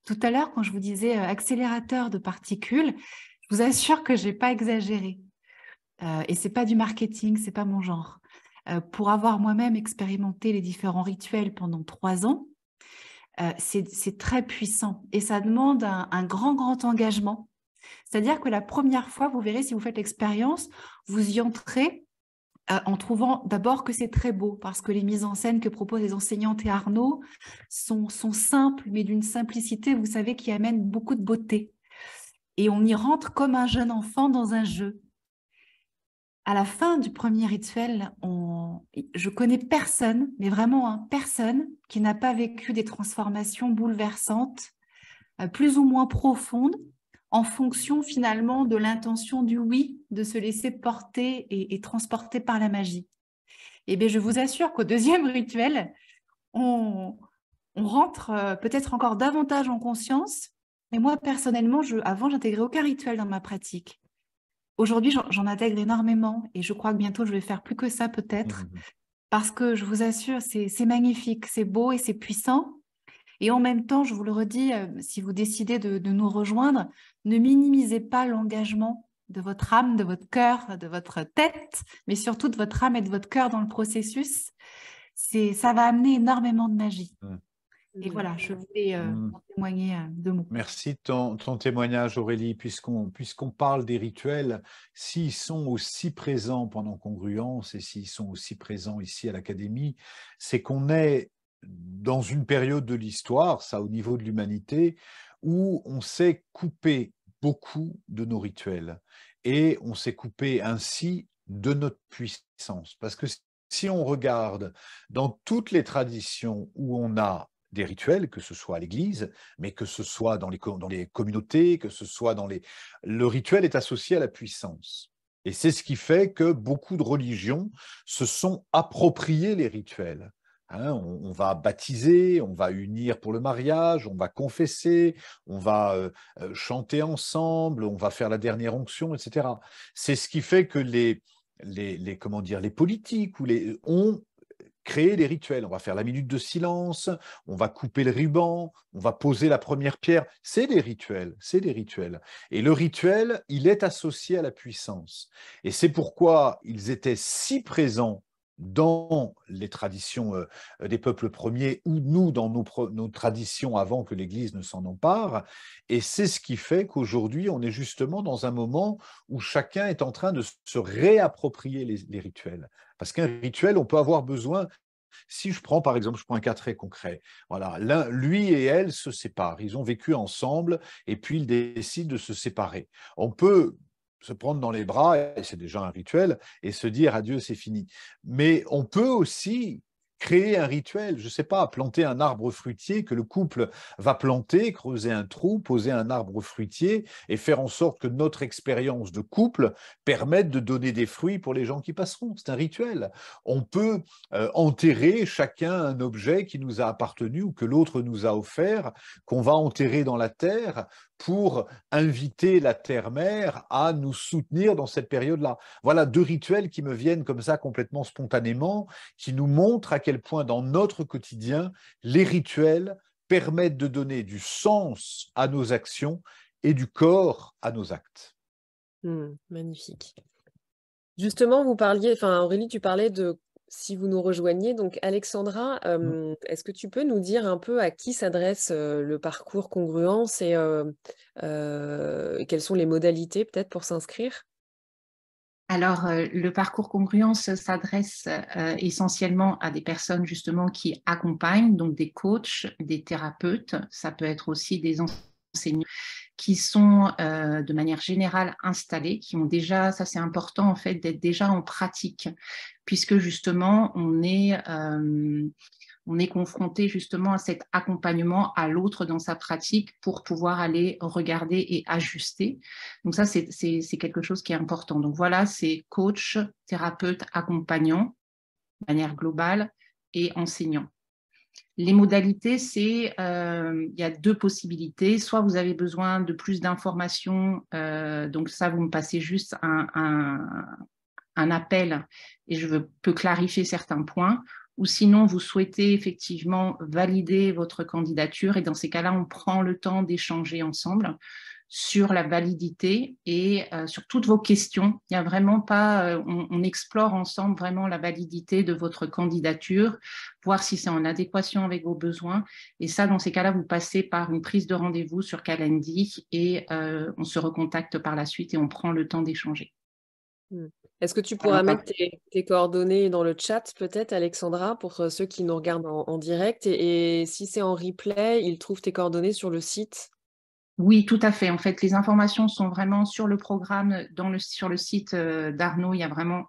Tout à l'heure, quand je vous disais accélérateur de particules, je vous assure que je n'ai pas exagéré. Et ce n'est pas du marketing, ce n'est pas mon genre. Pour avoir moi-même expérimenté les différents rituels pendant 3 ans, c'est très puissant et ça demande un grand engagement. C'est-à-dire que la première fois, vous verrez, si vous faites l'expérience, vous y entrez en trouvant d'abord que c'est très beau, parce que les mises en scène que proposent les enseignantes et Arnaud sont simples, mais d'une simplicité, vous savez, qui amène beaucoup de beauté. Et on y rentre comme un jeune enfant dans un jeu. À la fin du premier rituel, je connais personne, mais vraiment personne, qui n'a pas vécu des transformations bouleversantes, plus ou moins profondes, en fonction finalement de l'intention du oui, de se laisser porter et transporter par la magie. Et bien, je vous assure qu'au deuxième rituel, on rentre peut-être encore davantage en conscience. Mais moi, personnellement, avant, j'intégrais aucun rituel dans ma pratique. Aujourd'hui, j'en intègre énormément et je crois que bientôt, je vais faire plus que ça peut-être, parce que je vous assure, c'est magnifique, c'est beau et c'est puissant. Et en même temps, je vous le redis, si vous décidez de nous rejoindre, ne minimisez pas l'engagement de votre âme, de votre cœur, de votre tête, mais surtout de votre âme et de votre cœur dans le processus. Ça va amener énormément de magie. Et voilà, je voulais en témoigner 2 mots. Merci de ton témoignage, Aurélie. Puisqu'on parle des rituels, s'ils sont aussi présents pendant Congruence et s'ils sont aussi présents ici à l'Académie, c'est qu'on est dans une période de l'histoire, ça au niveau de l'humanité, où on s'est coupé beaucoup de nos rituels et on s'est coupé ainsi de notre puissance. Parce que si on regarde dans toutes les traditions où on a des rituels, que ce soit à l'Église, mais que ce soit dans les communautés, que ce soit le rituel est associé à la puissance. Et c'est ce qui fait que beaucoup de religions se sont appropriées les rituels. Hein, on va baptiser, on va unir pour le mariage, on va confesser, on va chanter ensemble, on va faire la dernière onction, etc. C'est ce qui fait que comment dire, les politiques ont créé des rituels. On va faire la minute de silence, on va couper le ruban, on va poser la première pierre. C'est des rituels, c'est des rituels. Et le rituel, il est associé à la puissance. Et c'est pourquoi ils étaient si présents dans les traditions des peuples premiers ou nous dans nos traditions avant que l'Église ne s'en empare. Et c'est ce qui fait qu'aujourd'hui, on est justement dans un moment où chacun est en train de se réapproprier les rituels. Parce qu'un rituel, on peut avoir besoin. Si je prends, par exemple, je prends un cas très concret. Voilà, lui et elle se séparent. Ils ont vécu ensemble et puis ils décident de se séparer. On peut se prendre dans les bras, et c'est déjà un rituel, et se dire adieu, c'est fini. Mais on peut aussi créer un rituel, je ne sais pas, planter un arbre fruitier que le couple va planter, creuser un trou, poser un arbre fruitier et faire en sorte que notre expérience de couple permette de donner des fruits pour les gens qui passeront. C'est un rituel. On peut enterrer chacun un objet qui nous a appartenu ou que l'autre nous a offert, qu'on va enterrer dans la terre pour inviter la terre-mère à nous soutenir dans cette période-là. Voilà 2 rituels qui me viennent comme ça complètement spontanément, qui nous montrent à quel point dans notre quotidien, les rituels permettent de donner du sens à nos actions et du corps à nos actes. Magnifique. Justement, Aurélie, tu parlais de si vous nous rejoignez. Donc, Alexandra, est-ce que tu peux nous dire un peu à qui s'adresse le parcours Congruence et quelles sont les modalités peut-être pour s'inscrire? Alors, le parcours Congruence s'adresse essentiellement à des personnes justement qui accompagnent, donc des coachs, des thérapeutes, ça peut être aussi des enseignants qui sont de manière générale installés, qui ont déjà, ça c'est important en fait, d'être déjà en pratique, puisque justement on est confronté justement à cet accompagnement à l'autre dans sa pratique pour pouvoir aller regarder et ajuster. Donc ça, c'est quelque chose qui est important. Donc voilà, c'est coach, thérapeute, accompagnant, de manière globale, et enseignant. Les modalités, il y a 2 possibilités. Soit vous avez besoin de plus d'informations, donc ça, vous me passez juste un appel et je peux clarifier certains points. Ou sinon, vous souhaitez effectivement valider votre candidature et dans ces cas-là, on prend le temps d'échanger ensemble sur la validité et sur toutes vos questions. Il n'y a vraiment pas, on explore ensemble vraiment la validité de votre candidature, voir si c'est en adéquation avec vos besoins. Et ça, dans ces cas-là, vous passez par une prise de rendez-vous sur Calendly et on se recontacte par la suite et on prend le temps d'échanger. Est-ce que tu pourras mettre tes coordonnées dans le chat peut-être, Alexandra, pour ceux qui nous regardent en direct et si c'est en replay, ils trouvent tes coordonnées sur le site? Oui, tout à fait. En fait, les informations sont vraiment sur le programme, sur le site d'Arnaud, il y a vraiment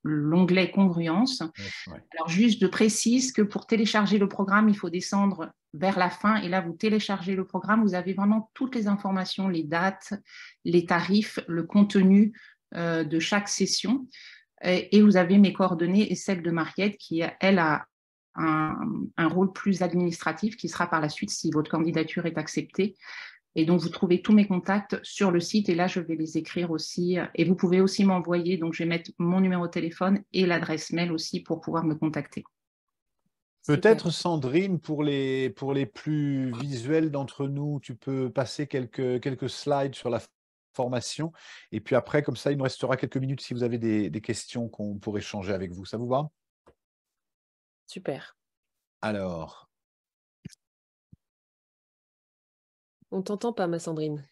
l'onglet Congruence. Ouais. Alors, juste de précise que pour télécharger le programme, il faut descendre vers la fin et là, vous téléchargez le programme, vous avez vraiment toutes les informations, les dates, les tarifs, le contenu de chaque session et vous avez mes coordonnées et celles de Mariette qui, elle, a un rôle plus administratif qui sera par la suite si votre candidature est acceptée. Et donc, vous trouvez tous mes contacts sur le site et là, je vais les écrire aussi. Et vous pouvez aussi m'envoyer, donc je vais mettre mon numéro de téléphone et l'adresse mail aussi pour pouvoir me contacter. Peut-être, Sandrine, pour les plus visuels d'entre nous, tu peux passer quelques slides sur la formation. Et puis après, comme ça, il nous restera quelques minutes si vous avez des questions qu'on pourrait échanger avec vous. Ça vous va? Super. Alors. On t'entend pas, ma Sandrine.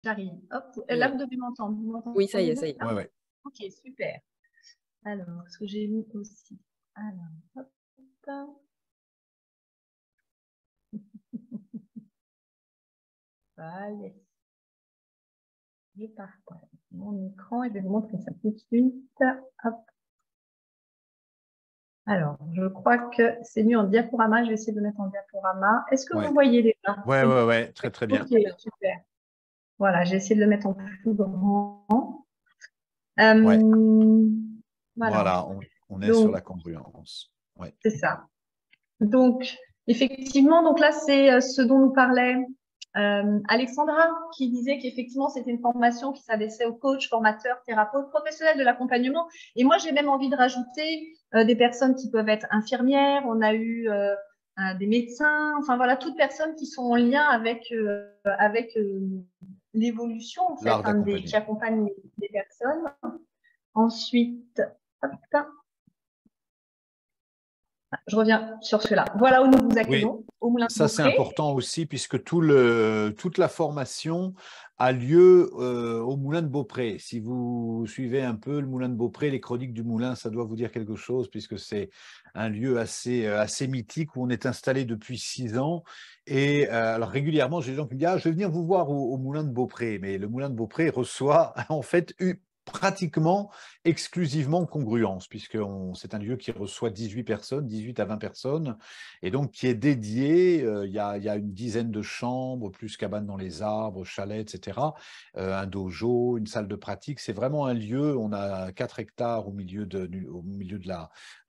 J'arrive. Hop, là, vous devez m'entendre. Oui, ça y est, ça y est. Ouais. Ok, super. Alors, ce que j'ai mis aussi. Alors, hop. Voilà. Je partage mon écran et je vais vous montrer ça tout de suite. Hop. Alors, je crois que c'est mieux en diaporama. Je vais essayer de mettre en diaporama. Est-ce que vous voyez déjà? Ouais, très bien. Ok, super. Voilà, j'ai essayé de le mettre en plus grand. Voilà, Voilà, on est sur la congruence. Ouais. C'est ça. Donc, effectivement, donc là, c'est ce dont nous parlait Alexandra, qui disait qu'effectivement, c'était une formation qui s'adressait aux coachs, formateurs, thérapeutes, professionnels de l'accompagnement. Et moi, j'ai même envie de rajouter des personnes qui peuvent être infirmières. On a eu des médecins, enfin voilà, toutes personnes qui sont en lien avec l'évolution, en fait, L'art d'accompagner. qui accompagnent les personnes. Ensuite, hop, je reviens sur cela. Voilà où nous vous accueillons, au Moulin de Ça, c'est Beaupré. important aussi, puisque toute la formation a lieu au Moulin de Beaupré. Si vous suivez un peu le Moulin de Beaupré, les chroniques du Moulin, ça doit vous dire quelque chose, puisque c'est un lieu assez mythique où on est installé depuis 6 ans. Et alors régulièrement, j'ai des gens qui me disent « Ah, je vais venir vous voir au Moulin de Beaupré ». Mais le Moulin de Beaupré reçoit en fait pratiquement exclusivement Congruence, puisque c'est un lieu qui reçoit 18 personnes, 18 à 20 personnes, et donc qui est dédié. Il y a une dizaine de chambres, plus cabane dans les arbres, chalets, etc. Un dojo, une salle de pratique. C'est vraiment un lieu, on a 4 hectares au milieu de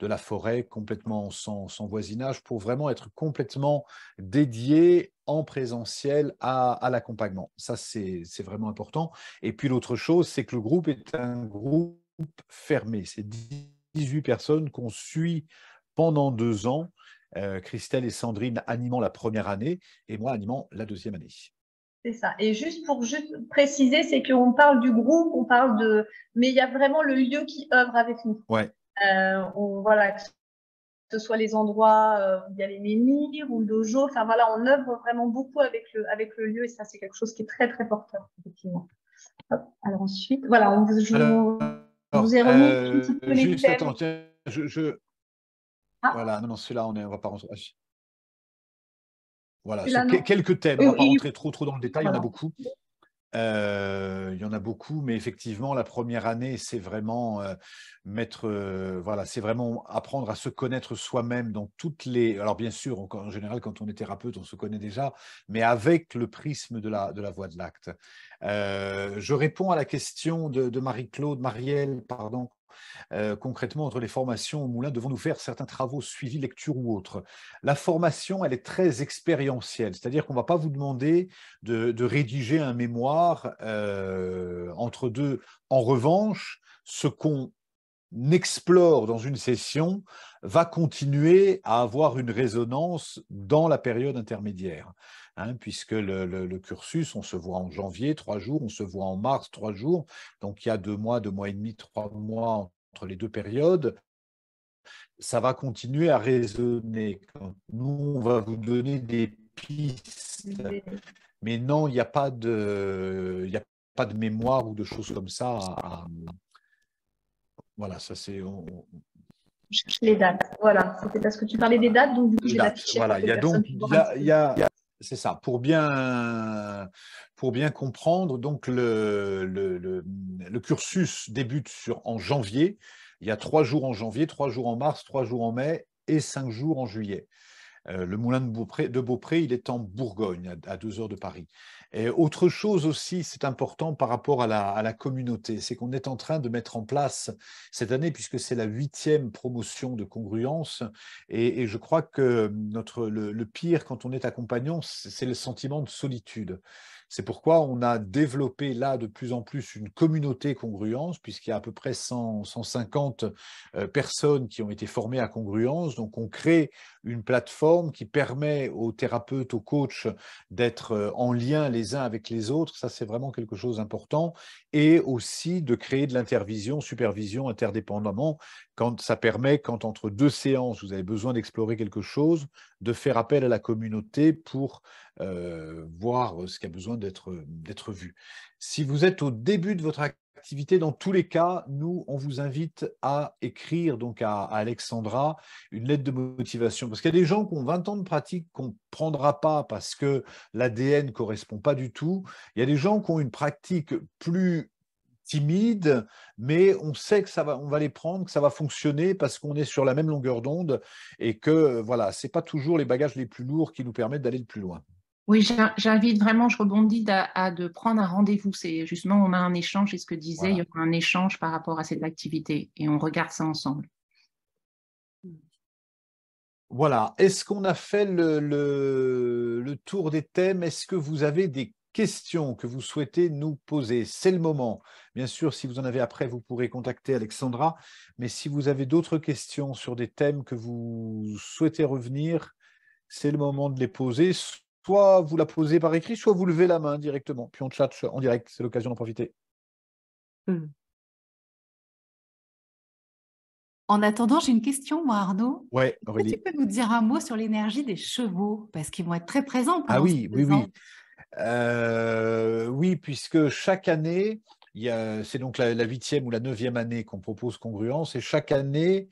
la forêt, complètement sans voisinage, pour vraiment être complètement dédié en présentiel à l'accompagnement. Ça, c'est vraiment important. Et puis l'autre chose, c'est que le groupe est un groupe fermé. C'est 18 personnes qu'on suit pendant 2 ans. Christelle et Sandrine animant la première année et moi animant la deuxième année. C'est ça. Et juste pour préciser, c'est qu'on parle du groupe, on parle de, mais il y a vraiment le lieu qui œuvre avec nous. Ouais. Voilà, que ce soit les endroits où il y a les menhirs ou le dojo, enfin voilà, on œuvre vraiment beaucoup avec le lieu et ça, c'est quelque chose qui est très, très porteur, effectivement. Hop. Alors ensuite, voilà, je vous ai remis un petit peu les juste, thèmes. attends, tiens, voilà, non, celui-là, on va pas rentrer. Voilà, sur quelques thèmes, on ne va pas rentrer trop dans le détail, voilà. Il y en a beaucoup. Il y en a beaucoup, mais effectivement, la première année, c'est vraiment voilà, c'est vraiment apprendre à se connaître soi-même dans toutes les. Alors bien sûr, en général, quand on est thérapeute, on se connaît déjà, mais avec le prisme de la voie de l'acte. Je réponds à la question de Marielle, pardon. Concrètement, entre les formations au Moulin, devons-nous faire certains travaux suivis, lecture ou autres? La formation, elle est très expérientielle, c'est-à-dire qu'on ne va pas vous demander de rédiger un mémoire entre deux. En revanche, ce qu'on explore dans une session va continuer à avoir une résonance dans la période intermédiaire. Puisque le cursus, on se voit en janvier, 3 jours, on se voit en mars, 3 jours, donc il y a 2 mois, 2 mois et demi, 3 mois entre les deux périodes, ça va continuer à résonner. Nous, on va vous donner des pistes, mais non, il n'y a pas de mémoire ou de choses comme ça. Voilà, ça c'est... Les dates, voilà, c'était parce que tu parlais des dates, donc du coup, j'ai affiché. Voilà, c'est ça, pour bien comprendre, donc le cursus débute en janvier. Il y a 3 jours en janvier, 3 jours en mars, 3 jours en mai et 5 jours en juillet. Le Moulin de Beaupré, il est en Bourgogne, à 2 heures de Paris. Et autre chose aussi, c'est important par rapport à la communauté, c'est qu'on est en train de mettre en place cette année, puisque c'est la 8e promotion de Congruence, et je crois que le pire quand on est accompagnant, c'est le sentiment de solitude. C'est pourquoi on a développé là de plus en plus une communauté Congruence, puisqu'il y a à peu près 150 personnes qui ont été formées à Congruence. Donc on crée une plateforme qui permet aux thérapeutes, aux coachs d'être en lien les uns avec les autres. Ça, c'est vraiment quelque chose d'important. Et aussi de créer de l'intervision, supervision interdépendamment. Ça permet, quand entre 2 séances, vous avez besoin d'explorer quelque chose, de faire appel à la communauté pour voir ce qui a besoin d'être vu. Si vous êtes au début de votre activité, dans tous les cas, nous, on vous invite à écrire donc à Alexandra une lettre de motivation. Parce qu'il y a des gens qui ont 20 ans de pratique qu'on ne prendra pas parce que l'ADN ne correspond pas du tout. Il y a des gens qui ont une pratique plus timide, mais on sait que on va les prendre, que ça va fonctionner parce qu'on est sur la même longueur d'onde et que voilà, ce n'est pas toujours les bagages les plus lourds qui nous permettent d'aller le plus loin. Oui, j'invite vraiment, je rebondis de prendre un rendez-vous. C'est justement, on a un échange, et ce que disait, voilà. Il y aura un échange par rapport à cette activité et on regarde ça ensemble. Voilà. Est-ce qu'on a fait le tour des thèmes? Est-ce que vous avez des questions que vous souhaitez nous poser? C'est le moment. Bien sûr, si vous en avez après, vous pourrez contacter Alexandra. Mais si vous avez d'autres questions sur des thèmes que vous souhaitez revenir, c'est le moment de les poser. Soit vous la posez par écrit, soit vous levez la main directement. Puis on chatte en direct. C'est l'occasion d'en profiter. En attendant, j'ai une question, moi, Arnaud. Ouais, Est-ce que Aurélie. tu peux nous dire un mot sur l'énergie des chevaux? Parce qu'ils vont être très présents Ah pendant oui, ces 2 ans. Oui, puisque chaque année, c'est donc la 8e ou la 9e année qu'on propose Congruence, et chaque année,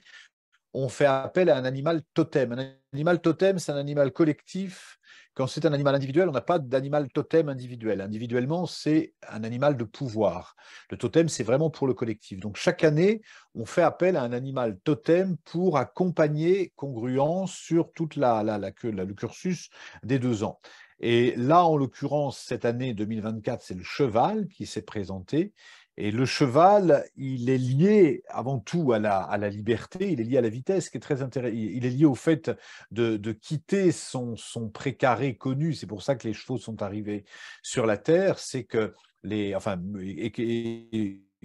on fait appel à un animal totem. Un animal totem, c'est un animal collectif. Quand c'est un animal individuel, on n'a pas d'animal totem individuel. Individuellement, c'est un animal de pouvoir. Le totem, c'est vraiment pour le collectif. Donc, chaque année, on fait appel à un animal totem pour accompagner Congruence sur toute le cursus des 2 ans. Et là, en l'occurrence, cette année 2024, c'est le cheval qui s'est présenté. Et le cheval, il est lié avant tout à la liberté, il est lié à la vitesse, qui est très intéressant. Il est lié au fait de quitter son précaré connu. C'est pour ça que les chevaux sont arrivés sur la terre. C'est que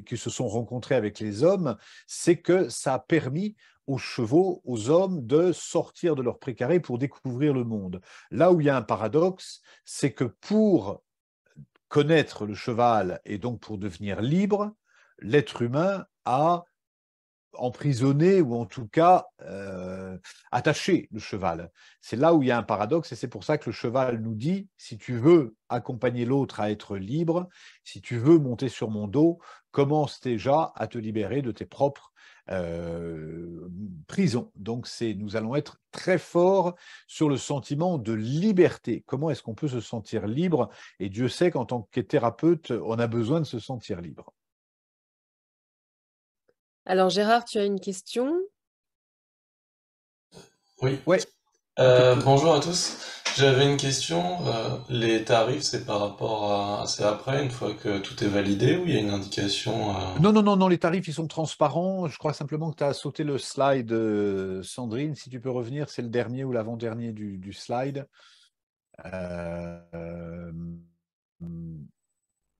qui se sont rencontrés avec les hommes, c'est que ça a permis aux chevaux, aux hommes, de sortir de leur précaré pour découvrir le monde. Là où il y a un paradoxe, c'est que pour connaître le cheval et donc pour devenir libre, l'être humain a emprisonné ou en tout cas attaché le cheval. C'est là où il y a un paradoxe et c'est pour ça que le cheval nous dit, si tu veux accompagner l'autre à être libre, si tu veux monter sur mon dos, commence déjà à te libérer de tes propres prisons. Donc nous allons être très forts sur le sentiment de liberté. Comment est-ce qu'on peut se sentir libre? Et Dieu sait qu'en tant que thérapeute, on a besoin de se sentir libre. Alors Gérard, tu as une question? Oui. Ouais. Bonjour à tous. J'avais une question. Les tarifs, c'est par rapport à... C'est après, une fois que tout est validé, ou il y a une indication Non, les tarifs, ils sont transparents. Je crois simplement que tu as sauté le slide, Sandrine. Si tu peux revenir, c'est le dernier ou l'avant-dernier du slide.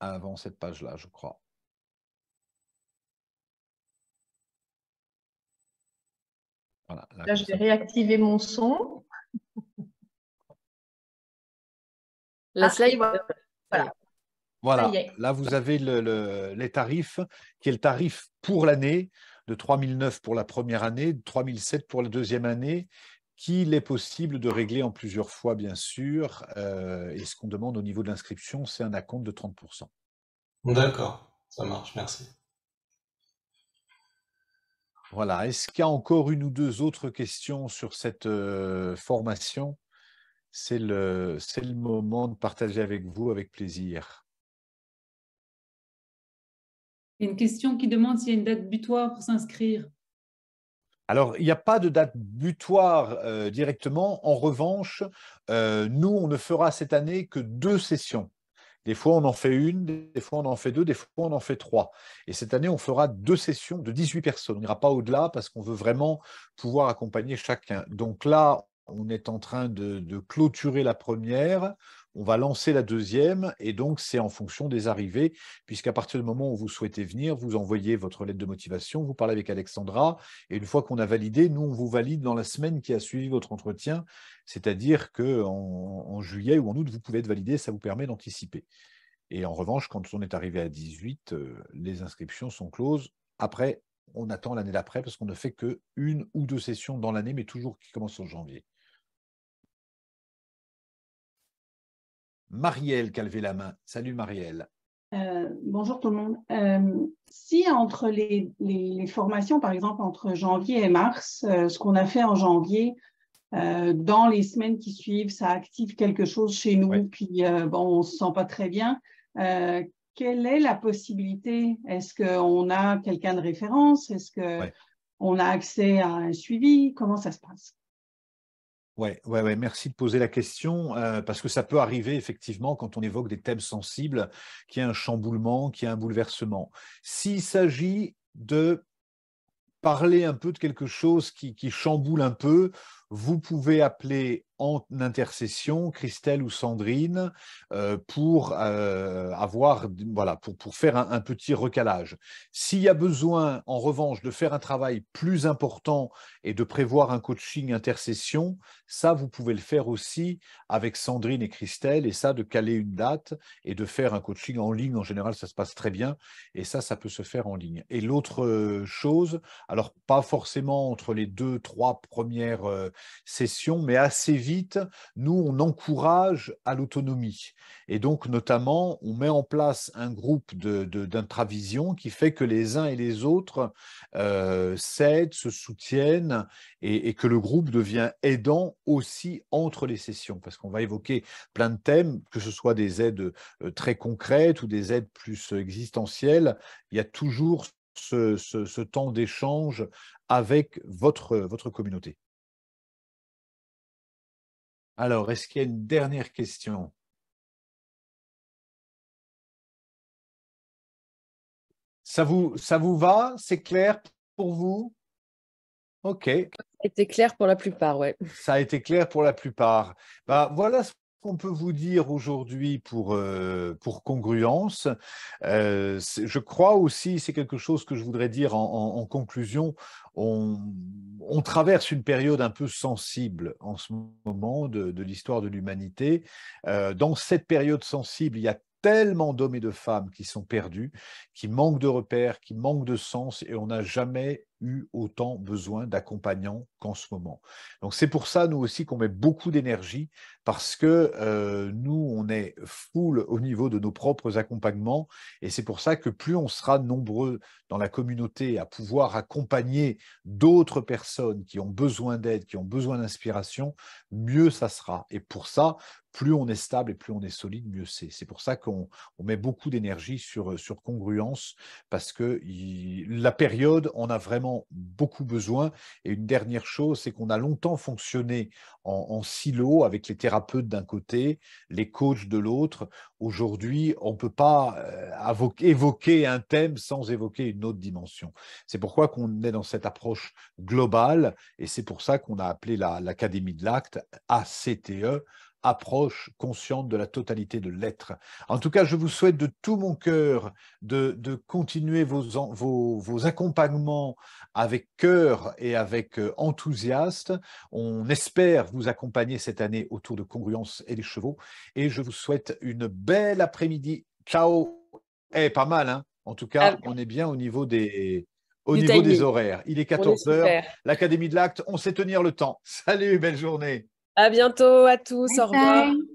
Avant cette page-là, je crois. Voilà, là, je vais réactiver mon son. La slide. Voilà. Voilà, là vous avez les tarifs, qui est le tarif pour l'année, de 3 009 pour la première année, de 3 007 pour la deuxième année, qu'il est possible de régler en plusieurs fois, bien sûr. Et ce qu'on demande au niveau de l'inscription, c'est un acompte de 30%. D'accord, ça marche, merci. Voilà, est-ce qu'il y a encore une ou deux autres questions sur cette formation? C'est le moment de partager avec vous, avec plaisir. Une question qui demande s'il y a une date butoir pour s'inscrire. Alors, il n'y a pas de date butoir directement. En revanche, nous, on ne fera cette année que 2 sessions. Des fois, on en fait une, des fois, on en fait 2, des fois, on en fait 3. Et cette année, on fera 2 sessions de 18 personnes. On n'ira pas au-delà parce qu'on veut vraiment pouvoir accompagner chacun. Donc là, on est en train de clôturer la première. On va lancer la deuxième et donc c'est en fonction des arrivées, puisqu'à partir du moment où vous souhaitez venir, vous envoyez votre lettre de motivation, vous parlez avec Alexandra et une fois qu'on a validé, nous on vous valide dans la semaine qui a suivi votre entretien, c'est-à-dire qu'en juillet ou en août, vous pouvez être validé, ça vous permet d'anticiper. Et en revanche, quand on est arrivé à 18, les inscriptions sont closes. Après, on attend l'année d'après parce qu'on ne fait que 1 ou 2 sessions dans l'année, mais toujours qui commencent en janvier. Marielle qui a levé la main. Salut Marielle. Bonjour tout le monde. Si entre les formations, par exemple entre janvier et mars, ce qu'on a fait en janvier, dans les semaines qui suivent, ça active quelque chose chez nous, puis on ne se sent pas très bien. Quelle est la possibilité? Est-ce qu'on a quelqu'un de référence? Est-ce qu'on a accès à un suivi? Comment ça se passe? Ouais, merci de poser la question, parce que ça peut arriver effectivement quand on évoque des thèmes sensibles, qu'il y a un chamboulement, qu'il y a un bouleversement. S'il s'agit de parler un peu de quelque chose qui chamboule un peu, vous pouvez appeler en intercession Christelle ou Sandrine pour faire un petit recalage. S'il y a besoin, en revanche, de faire un travail plus important et de prévoir un coaching intercession, ça, vous pouvez le faire aussi avec Sandrine et Christelle, et ça, de caler une date et de faire un coaching en ligne. En général, ça se passe très bien, et ça peut se faire en ligne. Et l'autre chose, alors pas forcément entre les 2-3 premières sessions, mais assez vite, nous, on encourage à l'autonomie. Et donc, notamment, on met en place un groupe d'intravision qui fait que les uns et les autres s'aident, se soutiennent, et que le groupe devient aidant aussi entre les sessions, parce qu'on va évoquer plein de thèmes, que ce soit des aides très concrètes ou des aides plus existentielles. Il y a toujours ce temps d'échange avec votre communauté. Alors, est-ce qu'il y a une dernière question? Ça vous va? C'est clair pour vous? OK. Ça a été clair pour la plupart, ouais. Ça a été clair pour la plupart. Voilà ce qu'on peut vous dire aujourd'hui pour congruence. Je crois aussi, c'est quelque chose que je voudrais dire en conclusion, on traverse une période un peu sensible en ce moment de l'histoire de l'humanité. Dans cette période sensible, il y a tellement d'hommes et de femmes qui sont perdus, qui manquent de repères, qui manquent de sens, et on n'a jamais eu autant besoin d'accompagnants qu'en ce moment. Donc c'est pour ça, nous aussi, qu'on met beaucoup d'énergie, parce que nous, on est full au niveau de nos propres accompagnements, et c'est pour ça que plus on sera nombreux dans la communauté à pouvoir accompagner d'autres personnes qui ont besoin d'aide, qui ont besoin d'inspiration, mieux ça sera. Et pour ça, plus on est stable et plus on est solide, mieux c'est. C'est pour ça qu'on met beaucoup d'énergie sur congruence, parce que la période en a vraiment beaucoup besoin. Et une dernière chose, c'est qu'on a longtemps fonctionné en silo, avec les thérapeutes d'un côté, les coachs de l'autre. Aujourd'hui, on ne peut pas évoquer un thème sans évoquer une autre dimension. C'est pourquoi qu'on est dans cette approche globale, et c'est pour ça qu'on a appelé l'Académie de l'Acte ACTE, approche consciente de la totalité de l'être. En tout cas, je vous souhaite de tout mon cœur de continuer vos accompagnements avec cœur et avec enthousiasme. On espère vous accompagner cette année autour de Congruence et des chevaux. Et je vous souhaite une belle après-midi. Ciao. Pas mal, hein. En tout cas, on est bien au niveau des horaires. Il est 14 h. L'Académie de l'Acte, on sait tenir le temps. Salut, belle journée. À bientôt à tous. Bye Au revoir. bye.